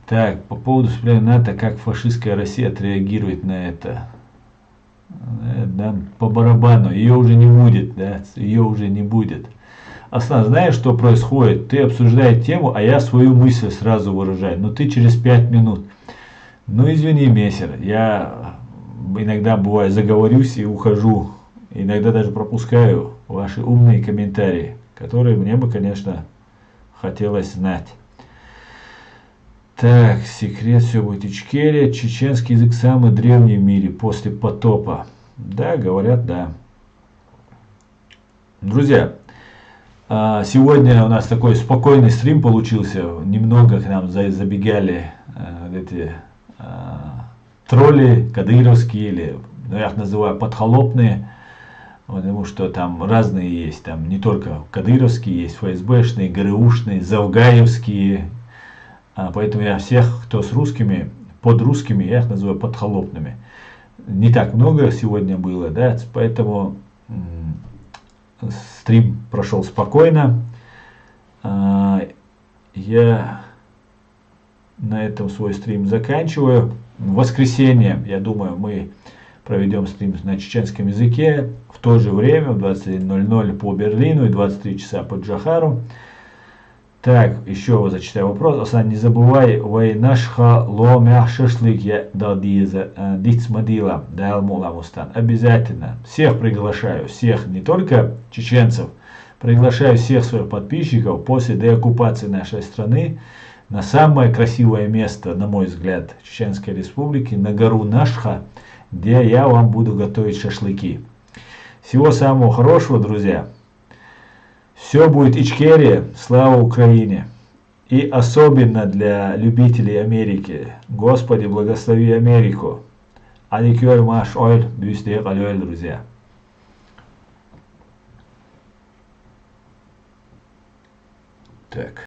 Так, по поводу вступления НАТО, как фашистская Россия отреагирует на это? Да, по барабану, ее уже не будет, да, ее уже не будет. Аслан, знаешь, что происходит? Ты обсуждаешь тему, а я свою мысль сразу выражаю. Но ты через 5 минут. Ну извини, мессер, я иногда бывает заговорюсь и ухожу. Иногда даже пропускаю ваши умные комментарии, которые мне бы, конечно, хотелось знать. Так, секрет все будет Ичкерия. Чеченский язык самый древний в мире после потопа. Да, говорят, да. Друзья, сегодня у нас такой спокойный стрим получился. Немного к нам забегали эти тролли кадыровские, или я их называю подхолопные. Потому что там разные есть. Там не только кадыровские, есть ФСБшные, ГРУшные, завгаевские. Поэтому я всех, кто с русскими, под русскими, я их называю подхолопными. Не так много сегодня было, да, поэтому Стрим прошел спокойно. Я на этом свой стрим заканчиваю. В воскресенье, я думаю, мы проведем стрим на чеченском языке в то же время, в 21:00 по Берлину и 23 часа по Джохару. Так, еще зачитаю вопрос. Осан, не забывай, вайнашха ломя шашлык я дадиза дицмадила дайлмула мустан. Обязательно. Всех приглашаю, всех, не только чеченцев, приглашаю всех своих подписчиков после деоккупации нашей страны на самое красивое место, на мой взгляд, Чеченской Республики, на гору Нашха, где я вам буду готовить шашлыки. Всего самого хорошего, друзья. Все будет Ичкерия, слава Украине. И особенно для любителей Америки. Господи, благослови Америку. Аликёр маш ойл, бюстек алёль, друзья. Так.